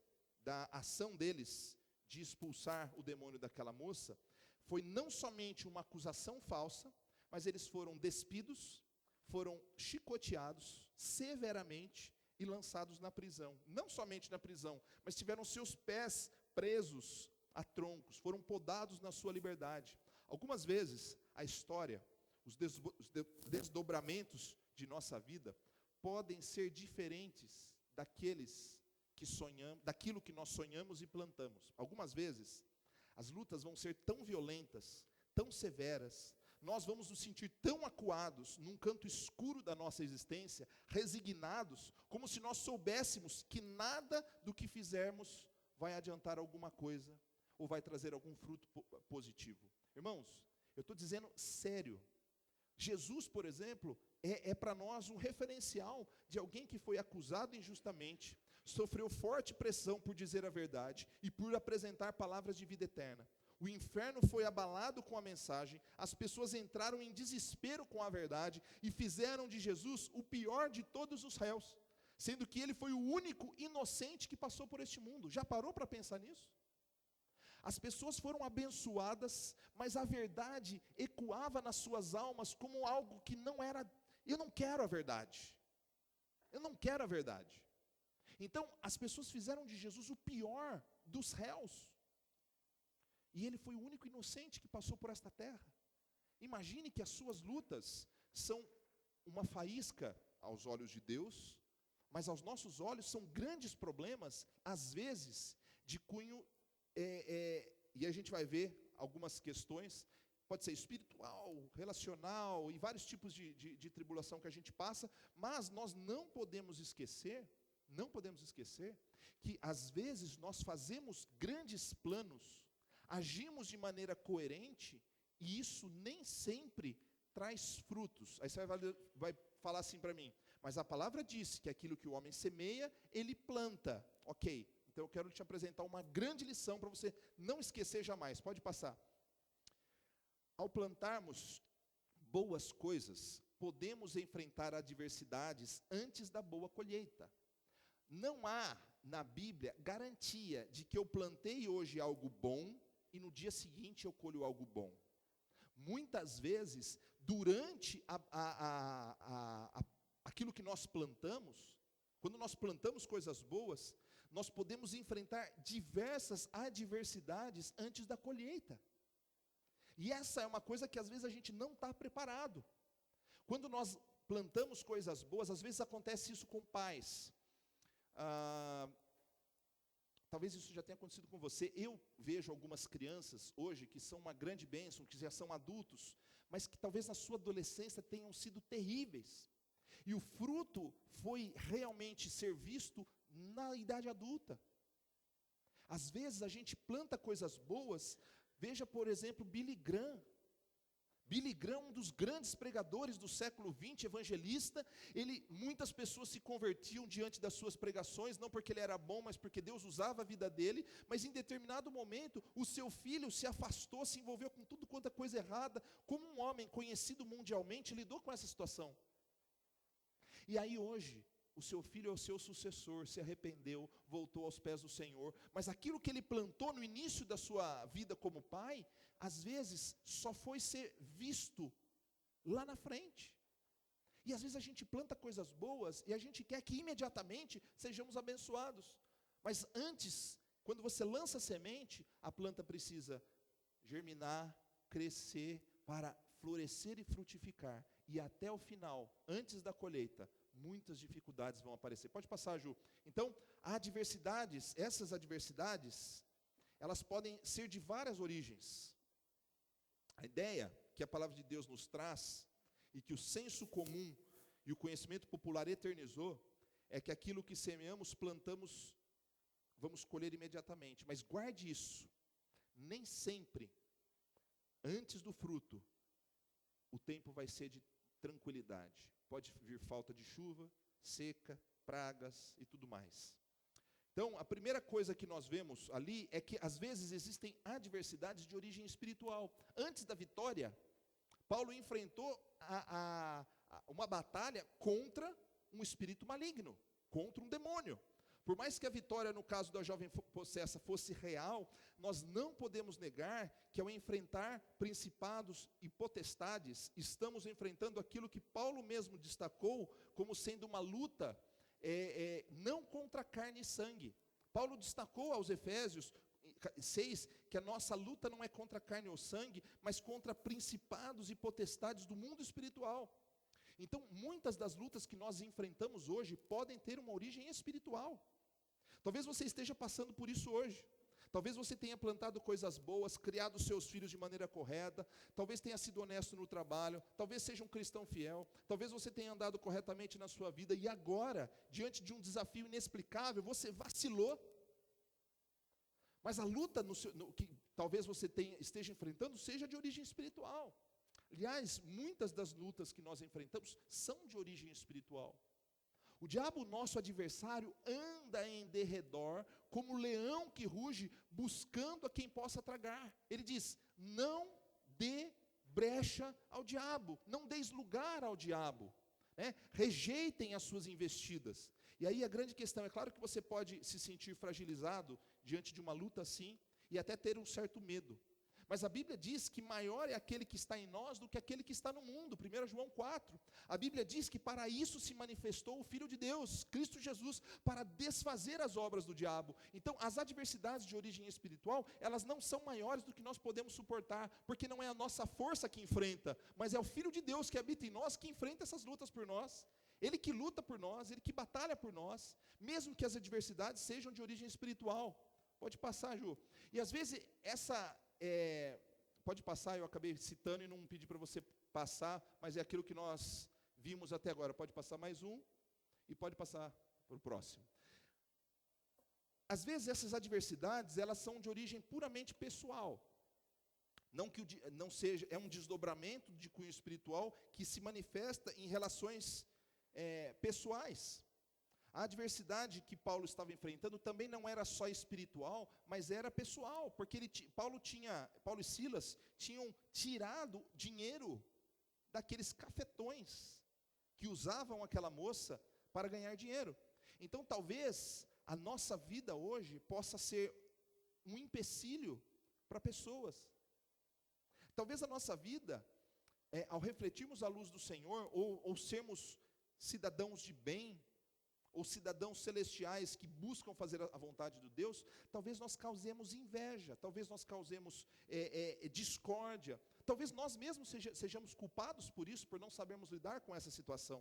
da ação deles de expulsar o demônio daquela moça foi não somente uma acusação falsa, mas eles foram despidos, foram chicoteados severamente e lançados na prisão. Não somente na prisão, mas tiveram seus pés presos a troncos, foram podados na sua liberdade. Algumas vezes, a história, os desdobramentos de nossa vida podem ser diferentes daquilo que nós sonhamos e plantamos. Algumas vezes, as lutas vão ser tão violentas, tão severas, nós vamos nos sentir tão acuados num canto escuro da nossa existência, resignados, como se nós soubéssemos que nada do que fizermos vai adiantar alguma coisa, ou vai trazer algum fruto positivo. Irmãos, eu estou dizendo sério. Jesus, por exemplo, é para nós um referencial de alguém que foi acusado injustamente, sofreu forte pressão por dizer a verdade e por apresentar palavras de vida eterna. O inferno foi abalado com a mensagem, as pessoas entraram em desespero com a verdade e fizeram de Jesus o pior de todos os réus, sendo que ele foi o único inocente que passou por este mundo. Já parou para pensar nisso? As pessoas foram abençoadas, mas a verdade ecoava nas suas almas como algo que não era. Eu não quero a verdade. Eu não quero a verdade. Então, as pessoas fizeram de Jesus o pior dos réus. E ele foi o único inocente que passou por esta terra. Imagine que as suas lutas são uma faísca aos olhos de Deus, mas aos nossos olhos são grandes problemas, às vezes, de cunho. E a gente vai ver algumas questões, pode ser espiritual, relacional, e vários tipos de tribulação que a gente passa, mas nós não podemos esquecer que às vezes nós fazemos grandes planos, agimos de maneira coerente, e isso nem sempre traz frutos. Aí você vai falar assim para mim, mas a palavra diz que aquilo que o homem semeia, ele planta. Ok. Então eu quero te apresentar uma grande lição para você não esquecer jamais. Pode passar. Ao plantarmos boas coisas, podemos enfrentar adversidades antes da boa colheita. Não há na Bíblia garantia de que eu plantei hoje algo bom e no dia seguinte eu colho algo bom. Muitas vezes, durante aquilo que nós plantamos, quando nós plantamos coisas boas, nós podemos enfrentar diversas adversidades antes da colheita. E essa é uma coisa que às vezes a gente não está preparado. Quando nós plantamos coisas boas, às vezes acontece isso com pais. Talvez isso já tenha acontecido com você. Eu vejo algumas crianças hoje que são uma grande bênção, que já são adultos, mas que talvez na sua adolescência tenham sido terríveis. E o fruto foi realmente ser visto na idade adulta. Às vezes a gente planta coisas boas. Veja, por exemplo, Billy Graham. Billy Graham, um dos grandes pregadores do século XX, evangelista. Muitas pessoas se convertiam diante das suas pregações, não porque ele era bom, mas porque Deus usava a vida dele. Mas em determinado momento, o seu filho se afastou, se envolveu com tudo quanto é coisa errada. Como um homem conhecido mundialmente lidou com essa situação? E aí hoje, o seu filho é o seu sucessor, se arrependeu, voltou aos pés do Senhor, mas aquilo que ele plantou no início da sua vida como pai, às vezes só foi ser visto lá na frente. E às vezes a gente planta coisas boas e a gente quer que imediatamente sejamos abençoados. Mas antes, quando você lança a semente, a planta precisa germinar, crescer, para florescer e frutificar. E até o final, antes da colheita, muitas dificuldades vão aparecer. Pode passar, Ju. Então, há adversidades, essas adversidades, elas podem ser de várias origens. A ideia que a palavra de Deus nos traz, e que o senso comum e o conhecimento popular eternizou, é que aquilo que semeamos, plantamos, vamos colher imediatamente. Mas guarde isso, nem sempre, antes do fruto, o tempo vai ser de tranquilidade. Pode vir falta de chuva, seca, pragas e tudo mais. Então, a primeira coisa que nós vemos ali é que às vezes existem adversidades de origem espiritual. Antes da vitória, Paulo enfrentou uma batalha contra um espírito maligno, contra um demônio. Por mais que a vitória, no caso da jovem possessa, fosse real, nós não podemos negar que ao enfrentar principados e potestades, estamos enfrentando aquilo que Paulo mesmo destacou como sendo uma luta não contra carne e sangue. Paulo destacou aos Efésios 6 que a nossa luta não é contra carne ou sangue, mas contra principados e potestades do mundo espiritual. Então, muitas das lutas que nós enfrentamos hoje podem ter uma origem espiritual. Talvez você esteja passando por isso hoje. Talvez você tenha plantado coisas boas, criado seus filhos de maneira correta, talvez tenha sido honesto no trabalho, talvez seja um cristão fiel, talvez você tenha andado corretamente na sua vida e agora, diante de um desafio inexplicável, você vacilou. Mas a luta que talvez você esteja enfrentando seja de origem espiritual. Aliás, muitas das lutas que nós enfrentamos são de origem espiritual. O diabo, nosso adversário, anda em derredor, como leão que ruge, buscando a quem possa tragar. Ele diz, não dê brecha ao diabo, não deis lugar ao diabo, né? Rejeitem as suas investidas. E aí a grande questão, é claro que você pode se sentir fragilizado diante de uma luta assim, e até ter um certo medo. Mas a Bíblia diz que maior é aquele que está em nós do que aquele que está no mundo. 1 João 4. A Bíblia diz que para isso se manifestou o Filho de Deus, Cristo Jesus, para desfazer as obras do diabo. Então, as adversidades de origem espiritual, elas não são maiores do que nós podemos suportar, porque não é a nossa força que enfrenta, mas é o Filho de Deus que habita em nós, que enfrenta essas lutas por nós. Ele que luta por nós, Ele que batalha por nós, mesmo que as adversidades sejam de origem espiritual. Pode passar, Ju. E às vezes pode passar, eu acabei citando e não pedi para você passar, mas é aquilo que nós vimos até agora. Pode passar mais um e pode passar para o próximo. Às vezes essas adversidades, elas são de origem puramente pessoal. Não seja, é um desdobramento de cunho espiritual que se manifesta em relações pessoais. A adversidade que Paulo estava enfrentando também não era só espiritual, mas era pessoal, porque Paulo e Silas tinham tirado dinheiro daqueles cafetões que usavam aquela moça para ganhar dinheiro. Então talvez a nossa vida hoje possa ser um empecilho para pessoas. Talvez a nossa vida, ao refletirmos a luz do Senhor, ou sermos cidadãos de bem, ou cidadãos celestiais que buscam fazer a vontade de Deus, talvez nós causemos inveja, talvez nós causemos discórdia, talvez nós mesmos sejamos culpados por isso, por não sabermos lidar com essa situação.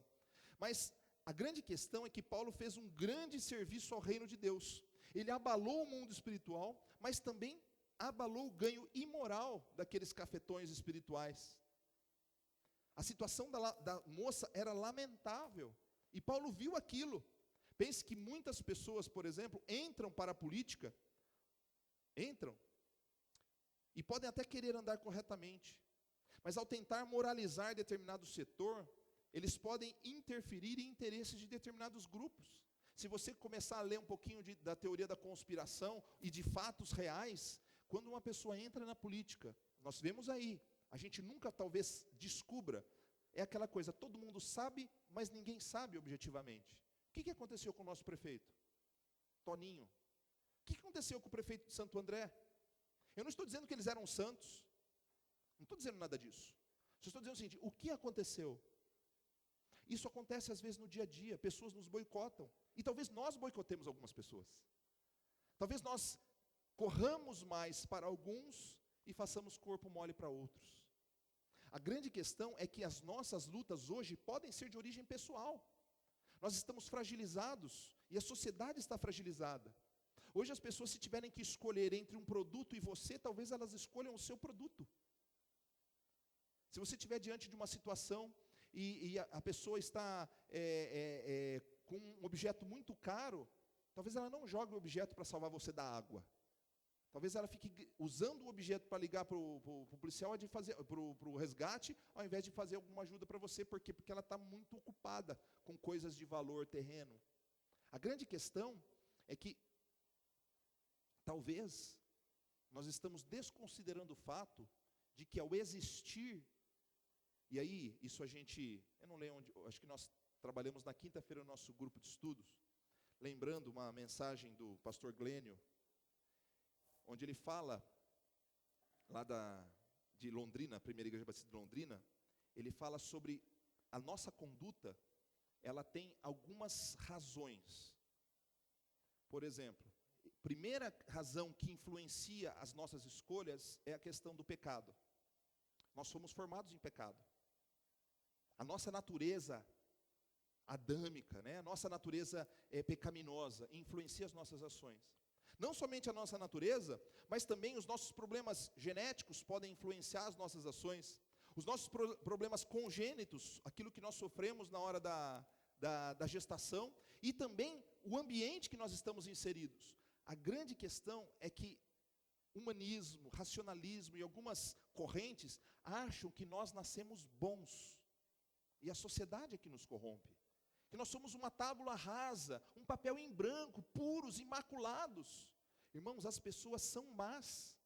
Mas a grande questão é que Paulo fez um grande serviço ao reino de Deus. Ele abalou o mundo espiritual, mas também abalou o ganho imoral daqueles cafetões espirituais. A situação da moça era lamentável, e Paulo viu aquilo. Pense que muitas pessoas, por exemplo, entram para a política, e podem até querer andar corretamente, mas ao tentar moralizar determinado setor, eles podem interferir em interesses de determinados grupos. Se você começar a ler um pouquinho da teoria da conspiração e de fatos reais, quando uma pessoa entra na política, nós vemos aí, a gente nunca talvez descubra, é aquela coisa, todo mundo sabe, mas ninguém sabe objetivamente. O que aconteceu com o nosso prefeito? Toninho. O que aconteceu com o prefeito de Santo André? Eu não estou dizendo que eles eram santos. Não estou dizendo nada disso. Só estou dizendo o seguinte, o que aconteceu? Isso acontece às vezes no dia a dia, pessoas nos boicotam. E talvez nós boicotemos algumas pessoas. Talvez nós corramos mais para alguns e façamos corpo mole para outros. A grande questão é que as nossas lutas hoje podem ser de origem pessoal. Nós estamos fragilizados e a sociedade está fragilizada. Hoje as pessoas, se tiverem que escolher entre um produto e você, talvez elas escolham o seu produto. Se você estiver diante de uma situação e a pessoa está com um objeto muito caro, talvez ela não jogue o objeto para salvar você da água. Talvez ela fique usando o objeto para ligar para o policial, para o resgate, ao invés de fazer alguma ajuda para você. Por quê? Porque ela está muito ocupada com coisas de valor terreno. A grande questão é que, talvez, nós estamos desconsiderando o fato de que ao existir, e aí, isso eu não lembro onde, acho que nós trabalhamos na quinta-feira no nosso grupo de estudos, lembrando uma mensagem do pastor Glênio, onde ele fala, lá de Londrina, a primeira igreja batista de Londrina, ele fala sobre a nossa conduta, ela tem algumas razões. Por exemplo, primeira razão que influencia as nossas escolhas é a questão do pecado. Nós somos formados em pecado. A nossa natureza adâmica, a nossa natureza pecaminosa, influencia as nossas ações. Não somente a nossa natureza, mas também os nossos problemas genéticos podem influenciar as nossas ações. Os nossos problemas congênitos, aquilo que nós sofremos na hora da gestação, e também o ambiente que nós estamos inseridos. A grande questão é que humanismo, racionalismo e algumas correntes acham que nós nascemos bons. E a sociedade é que nos corrompe. Que nós somos uma tábula rasa, um papel em branco, puros, imaculados. Irmãos, as pessoas são más.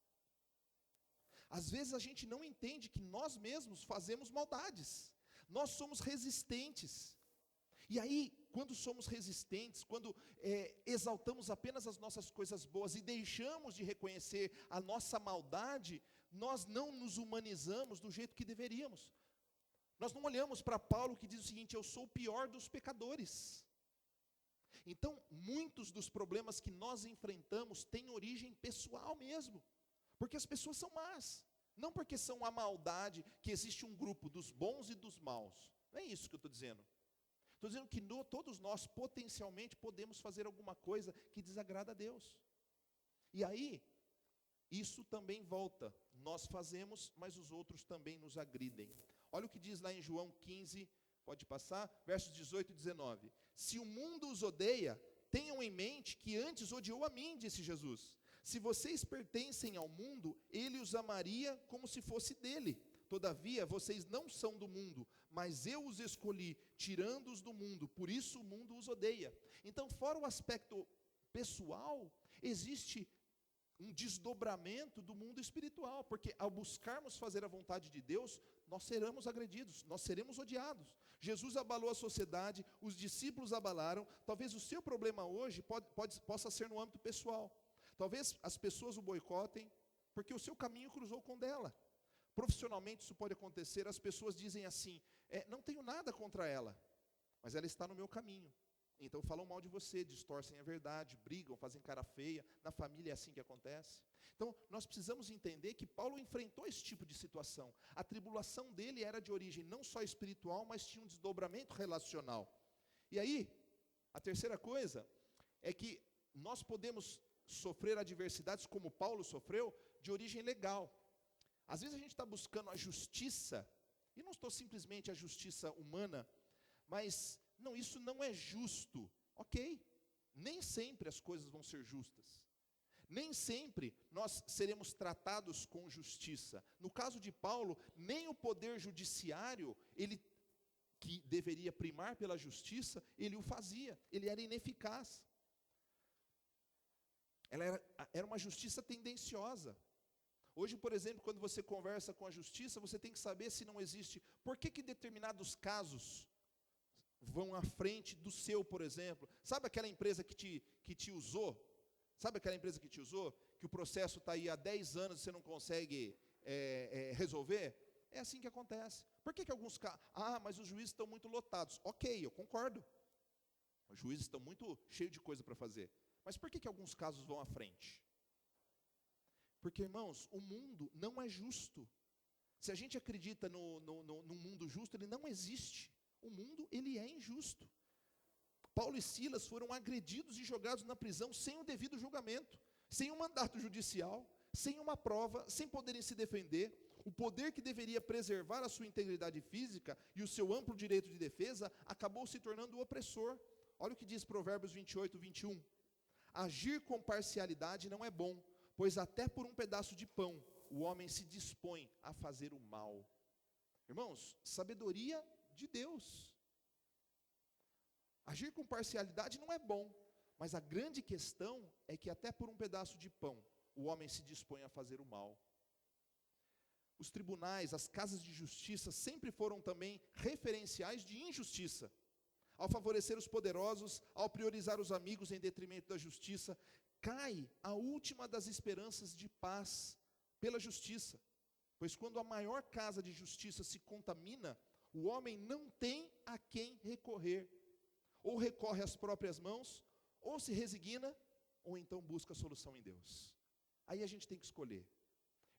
Às vezes a gente não entende que nós mesmos fazemos maldades. Nós somos resistentes. E aí, quando somos resistentes, quando exaltamos apenas as nossas coisas boas e deixamos de reconhecer a nossa maldade, nós não nos humanizamos do jeito que deveríamos. Nós não olhamos para Paulo que diz o seguinte: eu sou o pior dos pecadores. Então, muitos dos problemas que nós enfrentamos têm origem pessoal mesmo, porque as pessoas são más, não porque são a maldade, que existe um grupo dos bons e dos maus. Não é isso que eu estou dizendo. Estou dizendo que todos nós potencialmente podemos fazer alguma coisa que desagrada a Deus. E aí, isso também volta. Nós fazemos, mas os outros também nos agridem. Olha o que diz lá em João 15, pode passar, versos 18 e 19. Se o mundo os odeia, tenham em mente que antes odiou a mim, disse Jesus. Se vocês pertencem ao mundo, ele os amaria como se fosse dele. Todavia, vocês não são do mundo, mas eu os escolhi, tirando-os do mundo, por isso o mundo os odeia. Então, fora o aspecto pessoal, existe um desdobramento do mundo espiritual, porque ao buscarmos fazer a vontade de Deus, nós seremos agredidos, nós seremos odiados. Jesus abalou a sociedade, os discípulos abalaram. Talvez o seu problema hoje possa ser no âmbito pessoal. Talvez as pessoas o boicotem, porque o seu caminho cruzou com o dela. Profissionalmente isso pode acontecer, as pessoas dizem assim, não tenho nada contra ela, mas ela está no meu caminho. Então falam mal de você, distorcem a verdade, brigam, fazem cara feia. Na família é assim que acontece. Então nós precisamos entender que Paulo enfrentou esse tipo de situação. A tribulação dele era de origem não só espiritual, mas tinha um desdobramento relacional. E aí, a terceira coisa é que nós podemos sofrer adversidades como Paulo sofreu, de origem legal. Às vezes a gente está buscando a justiça, e não estou simplesmente a justiça humana, mas não, isso não é justo. Ok, nem sempre as coisas vão ser justas. Nem sempre nós seremos tratados com justiça. No caso de Paulo, nem o poder judiciário, que deveria primar pela justiça, ele o fazia, ele era ineficaz. Ela era uma justiça tendenciosa. Hoje, por exemplo, quando você conversa com a justiça, você tem que saber se não existe. Por que determinados casos vão à frente do seu, por exemplo? Sabe aquela empresa que te usou? Sabe aquela empresa que te usou? Que o processo está aí há 10 anos e você não consegue resolver? É assim que acontece. Por que alguns casos... mas os juízes estão muito lotados. Ok, eu concordo. Os juízes estão muito cheios de coisa para fazer. Mas por que alguns casos vão à frente? Porque, irmãos, o mundo não é justo. Se a gente acredita no mundo justo, ele não existe. O mundo, ele é injusto. Paulo e Silas foram agredidos e jogados na prisão sem o devido julgamento, sem um mandato judicial, sem uma prova, sem poderem se defender. O poder que deveria preservar a sua integridade física e o seu amplo direito de defesa acabou se tornando o opressor. Olha o que diz Provérbios 28, 21. Agir com parcialidade não é bom, pois até por um pedaço de pão o homem se dispõe a fazer o mal. Irmãos, sabedoria de Deus. Agir com parcialidade não é bom, mas a grande questão é que até por um pedaço de pão o homem se dispõe a fazer o mal. Os tribunais, as casas de justiça sempre foram também referenciais de injustiça. Ao favorecer os poderosos, ao priorizar os amigos em detrimento da justiça, cai a última das esperanças de paz pela justiça. Pois quando a maior casa de justiça se contamina, o homem não tem a quem recorrer. Ou recorre às próprias mãos, ou se resigna, ou então busca a solução em Deus. Aí a gente tem que escolher.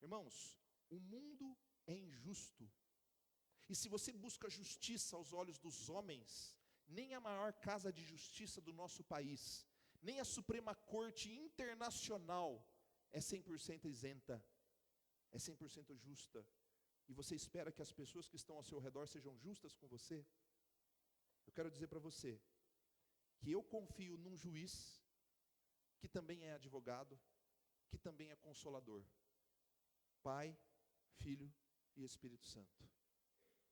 Irmãos, o mundo é injusto. E se você busca justiça aos olhos dos homens, nem a maior casa de justiça do nosso país, nem a Suprema Corte Internacional é 100% isenta, é 100% justa. E você espera que as pessoas que estão ao seu redor sejam justas com você? Eu quero dizer para você, que eu confio num juiz, que também é advogado, que também é consolador. Pai, Filho e Espírito Santo.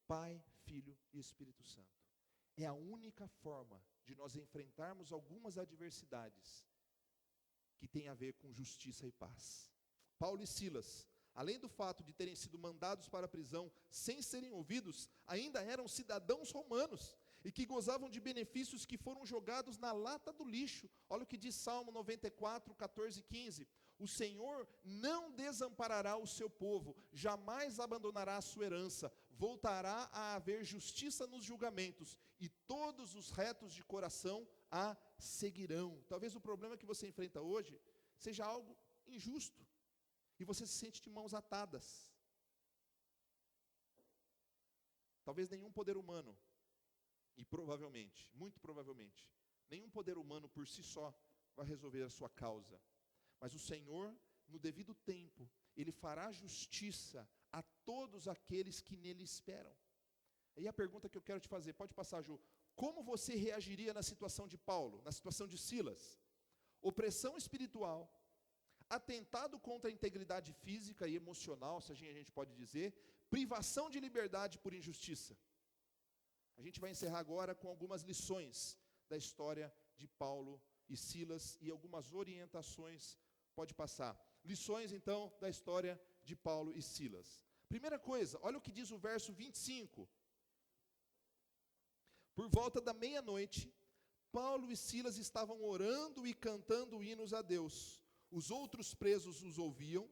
Pai, Filho e Espírito Santo. É a única forma de nós enfrentarmos algumas adversidades que tem a ver com justiça e paz. Paulo e Silas, além do fato de terem sido mandados para a prisão sem serem ouvidos, ainda eram cidadãos romanos e que gozavam de benefícios que foram jogados na lata do lixo. Olha o que diz Salmo 94, 14 e 15. O Senhor não desamparará o seu povo, jamais abandonará a sua herança, voltará a haver justiça nos julgamentos, e todos os retos de coração a seguirão. Talvez o problema que você enfrenta hoje seja algo injusto, e você se sente de mãos atadas. Talvez nenhum poder humano, e provavelmente, muito provavelmente, nenhum poder humano por si só vai resolver a sua causa. Mas o Senhor, no devido tempo, Ele fará justiça a todos aqueles que nele esperam. E a pergunta que eu quero te fazer, pode passar, Ju, como você reagiria na situação de Paulo, na situação de Silas? Opressão espiritual, atentado contra a integridade física e emocional, se a gente pode dizer, privação de liberdade por injustiça. A gente vai encerrar agora com algumas lições da história de Paulo e Silas e algumas orientações. Pode passar. Lições, então, da história de Paulo e Silas. Primeira coisa, olha o que diz o verso 25. Por volta da meia-noite, Paulo e Silas estavam orando e cantando hinos a Deus. Os outros presos os ouviam,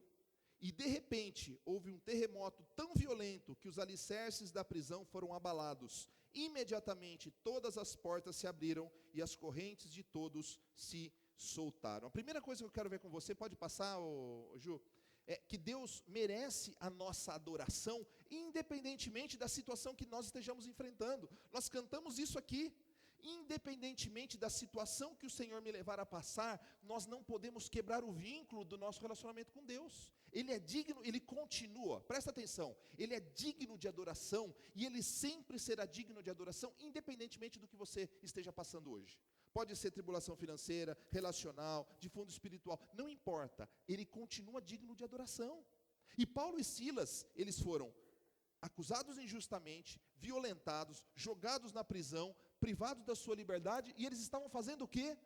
e de repente houve um terremoto tão violento que os alicerces da prisão foram abalados. Imediatamente todas as portas se abriram e as correntes de todos se soltaram. A primeira coisa que eu quero ver com você, pode passar, Ju, é que Deus merece a nossa adoração, independentemente da situação que nós estejamos enfrentando. Nós cantamos isso aqui. Independentemente da situação que o Senhor me levar a passar, nós não podemos quebrar o vínculo do nosso relacionamento com Deus. Ele é digno, Ele continua, presta atenção, Ele é digno de adoração, e Ele sempre será digno de adoração, independentemente do que você esteja passando hoje. Pode ser tribulação financeira, relacional, de fundo espiritual, não importa, Ele continua digno de adoração. E Paulo e Silas, eles foram acusados injustamente, violentados, jogados na prisão, privados da sua liberdade, e eles estavam fazendo o quê?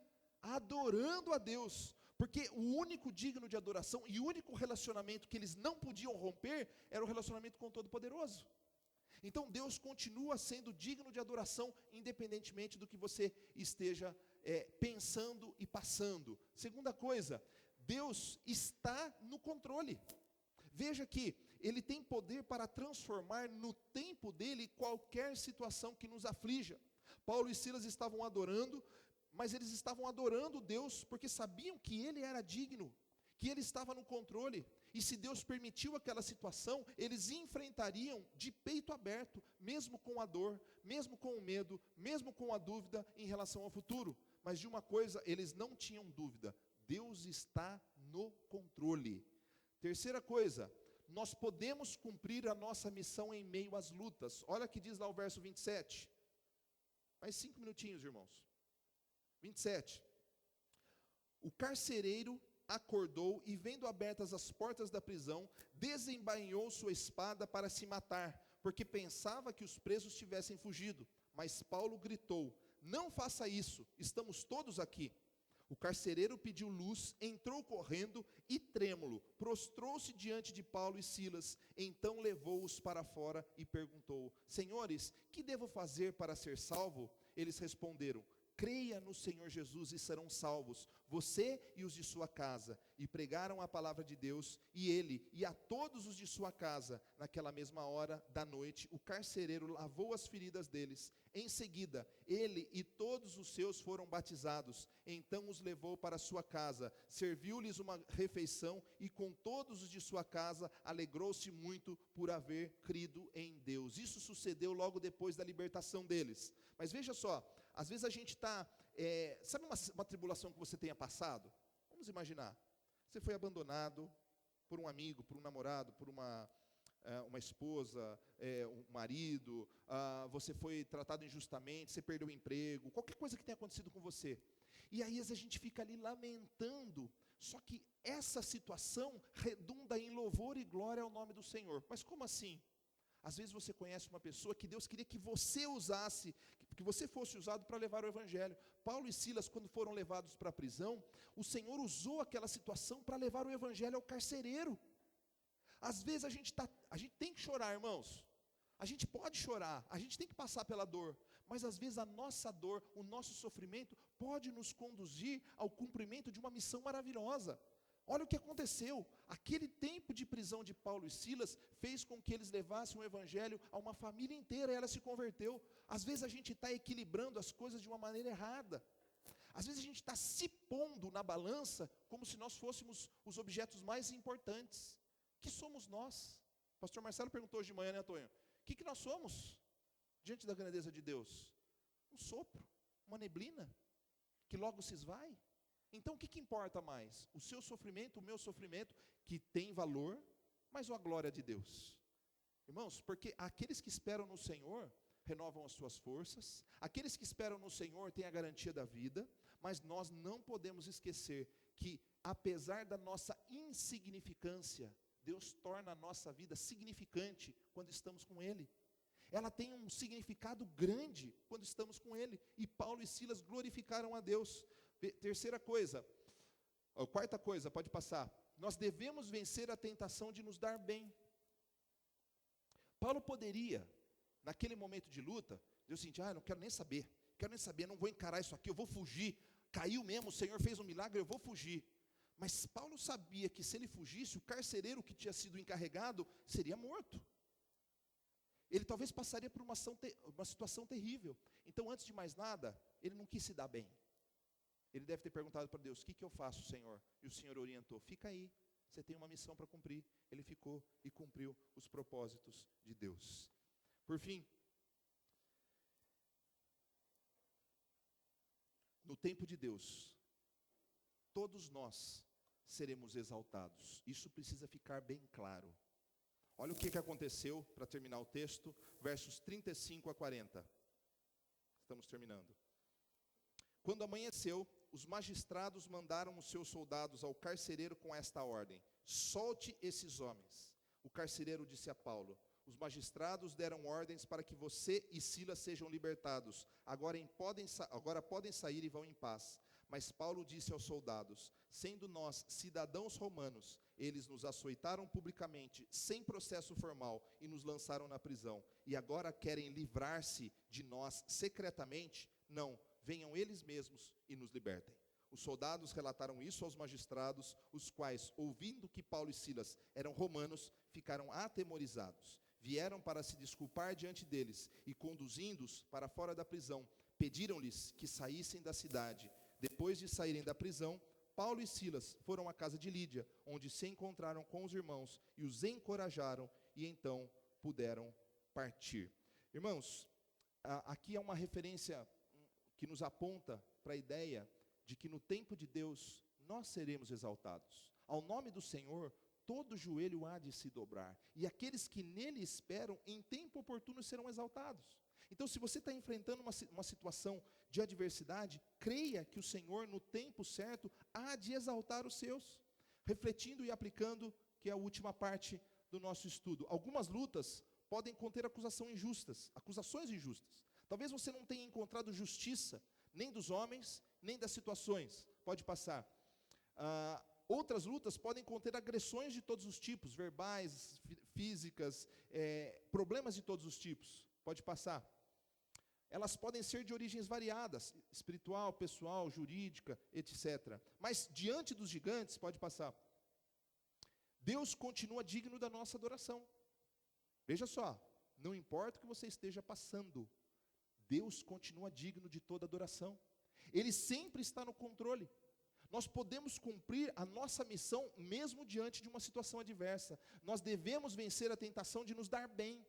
Adorando a Deus, porque o único digno de adoração e o único relacionamento que eles não podiam romper era o relacionamento com o Todo-Poderoso. Então Deus continua sendo digno de adoração, independentemente do que você esteja pensando e passando. Segunda coisa, Deus está no controle. Veja que Ele tem poder para transformar no tempo dele qualquer situação que nos aflija. Paulo e Silas estavam adorando, mas eles estavam adorando Deus porque sabiam que Ele era digno, que Ele estava no controle. E se Deus permitiu aquela situação, eles enfrentariam de peito aberto, mesmo com a dor, mesmo com o medo, mesmo com a dúvida em relação ao futuro. Mas de uma coisa eles não tinham dúvida: Deus está no controle. Terceira coisa, nós podemos cumprir a nossa missão em meio às lutas. Olha o que diz lá o verso 27. Mais 5 minutinhos, irmãos. 27. O carcereiro acordou e, vendo abertas as portas da prisão, desembainhou sua espada para se matar, porque pensava que os presos tivessem fugido. Mas Paulo gritou: não faça isso, estamos todos aqui. O carcereiro pediu luz, entrou correndo e, trêmulo, prostrou-se diante de Paulo e Silas. Então levou-os para fora e perguntou: senhores, que devo fazer para ser salvo? Eles responderam: creia no Senhor Jesus e serão salvos, você e os de sua casa. E pregaram a palavra de Deus, e ele e a todos os de sua casa. Naquela mesma hora da noite, o carcereiro lavou as feridas deles. Em seguida, ele e todos os seus foram batizados. Então os levou para sua casa, serviu-lhes uma refeição, e com todos os de sua casa alegrou-se muito por haver crido em Deus. Isso sucedeu logo depois da libertação deles. Mas veja só, às vezes a gente está, sabe uma tribulação que você tenha passado? Vamos imaginar, você foi abandonado por um amigo, por um namorado, por uma esposa, um marido, você foi tratado injustamente, você perdeu o emprego, qualquer coisa que tenha acontecido com você. E aí a gente fica ali lamentando, só que essa situação redunda em louvor e glória ao nome do Senhor. Mas como assim? Às vezes você conhece uma pessoa que Deus queria que você usasse, que você fosse usado para levar o Evangelho. Paulo e Silas, quando foram levados para a prisão, o Senhor usou aquela situação para levar o Evangelho ao carcereiro. Às vezes a gente tem que chorar, irmãos. A gente pode chorar, a gente tem que passar pela dor, mas às vezes a nossa dor, o nosso sofrimento pode nos conduzir ao cumprimento de uma missão maravilhosa. Olha o que aconteceu, aquele tempo de prisão de Paulo e Silas fez com que eles levassem o Evangelho a uma família inteira, e ela se converteu. Às vezes a gente está equilibrando as coisas de uma maneira errada. Às vezes a gente está se pondo na balança como se nós fôssemos os objetos mais importantes. Que somos nós? O pastor Marcelo perguntou hoje de manhã, né, Antônio? O que nós somos diante da grandeza de Deus? Um sopro, uma neblina, que logo se esvai. Então o que importa mais? O seu sofrimento, o meu sofrimento, que tem valor, mas a glória de Deus. Irmãos, porque aqueles que esperam no Senhor renovam as suas forças, aqueles que esperam no Senhor têm a garantia da vida, mas nós não podemos esquecer que, apesar da nossa insignificância, Deus torna a nossa vida significante quando estamos com Ele. Ela tem um significado grande quando estamos com Ele. E Paulo e Silas glorificaram a Deus. Terceira coisa, quarta coisa, pode passar. Nós devemos vencer a tentação de nos dar bem. Paulo poderia, naquele momento de luta, dizer assim: não quero nem saber, não vou encarar isso aqui, eu vou fugir. Caiu mesmo, o Senhor fez um milagre, eu vou fugir. Mas Paulo sabia que se ele fugisse, o carcereiro que tinha sido encarregado seria morto. Ele talvez passaria por uma situação terrível. Então, antes de mais nada, ele não quis se dar bem. Ele deve ter perguntado para Deus: o que eu faço, Senhor? E o Senhor orientou: fica aí, você tem uma missão para cumprir. Ele ficou e cumpriu os propósitos de Deus. Por fim, no tempo de Deus, todos nós seremos exaltados. Isso precisa ficar bem claro. Olha o que aconteceu, para terminar o texto, versos 35 a 40. Estamos terminando. Quando amanheceu, os magistrados mandaram os seus soldados ao carcereiro com esta ordem: solte esses homens. O carcereiro disse a Paulo: os magistrados deram ordens para que você e Silas sejam libertados. Agora podem sair e vão em paz. Mas Paulo disse aos soldados: sendo nós cidadãos romanos, eles nos açoitaram publicamente, sem processo formal, e nos lançaram na prisão. E agora querem livrar-se de nós secretamente? Não, venham eles mesmos e nos libertem. Os soldados relataram isso aos magistrados, os quais, ouvindo que Paulo e Silas eram romanos, ficaram atemorizados. Vieram para se desculpar diante deles e, conduzindo-os para fora da prisão, pediram-lhes que saíssem da cidade. Depois de saírem da prisão, Paulo e Silas foram à casa de Lídia, onde se encontraram com os irmãos e os encorajaram, e então puderam partir. Irmãos, aqui é uma referência que nos aponta para a ideia de que no tempo de Deus nós seremos exaltados. Ao nome do Senhor, todo joelho há de se dobrar, e aqueles que nele esperam, em tempo oportuno serão exaltados. Então, se você está enfrentando uma situação de adversidade, creia que o Senhor, no tempo certo, há de exaltar os seus. Refletindo e aplicando, que é a última parte do nosso estudo. Algumas lutas podem conter acusações injustas. Talvez você não tenha encontrado justiça, nem dos homens, nem das situações. Pode passar. Outras lutas podem conter agressões de todos os tipos, verbais, físicas, problemas de todos os tipos. Pode passar. Elas podem ser de origens variadas, espiritual, pessoal, jurídica, etc. Mas diante dos gigantes, pode passar. Deus continua digno da nossa adoração. Veja só, não importa o que você esteja passando, Deus continua digno de toda adoração. Ele sempre está no controle. Nós podemos cumprir a nossa missão mesmo diante de uma situação adversa. Nós devemos vencer a tentação de nos dar bem.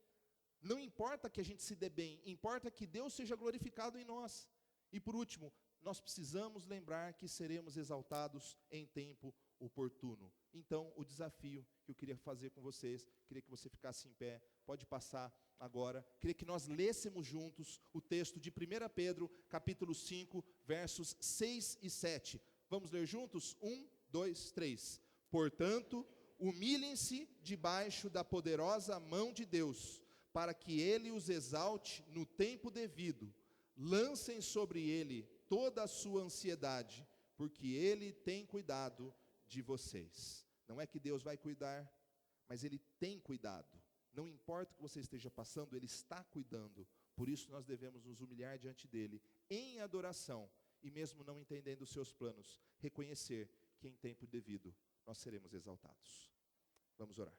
Não importa que a gente se dê bem, importa que Deus seja glorificado em nós. E por último, nós precisamos lembrar que seremos exaltados em tempo oportuno. Então, o desafio que eu queria fazer com vocês, queria que você ficasse em pé, pode passar agora, queria que nós lêssemos juntos o texto de 1 Pedro, capítulo 5, versos 6 e 7. Vamos ler juntos? 1, 2, 3. Portanto, humilhem-se debaixo da poderosa mão de Deus, para que Ele os exalte no tempo devido. Lancem sobre Ele toda a sua ansiedade, porque Ele tem cuidado de vocês. Não é que Deus vai cuidar, mas Ele tem cuidado. Não importa o que você esteja passando, Ele está cuidando. Por isso nós devemos nos humilhar diante dEle, em adoração, e mesmo não entendendo os seus planos, reconhecer que em tempo devido nós seremos exaltados. Vamos orar.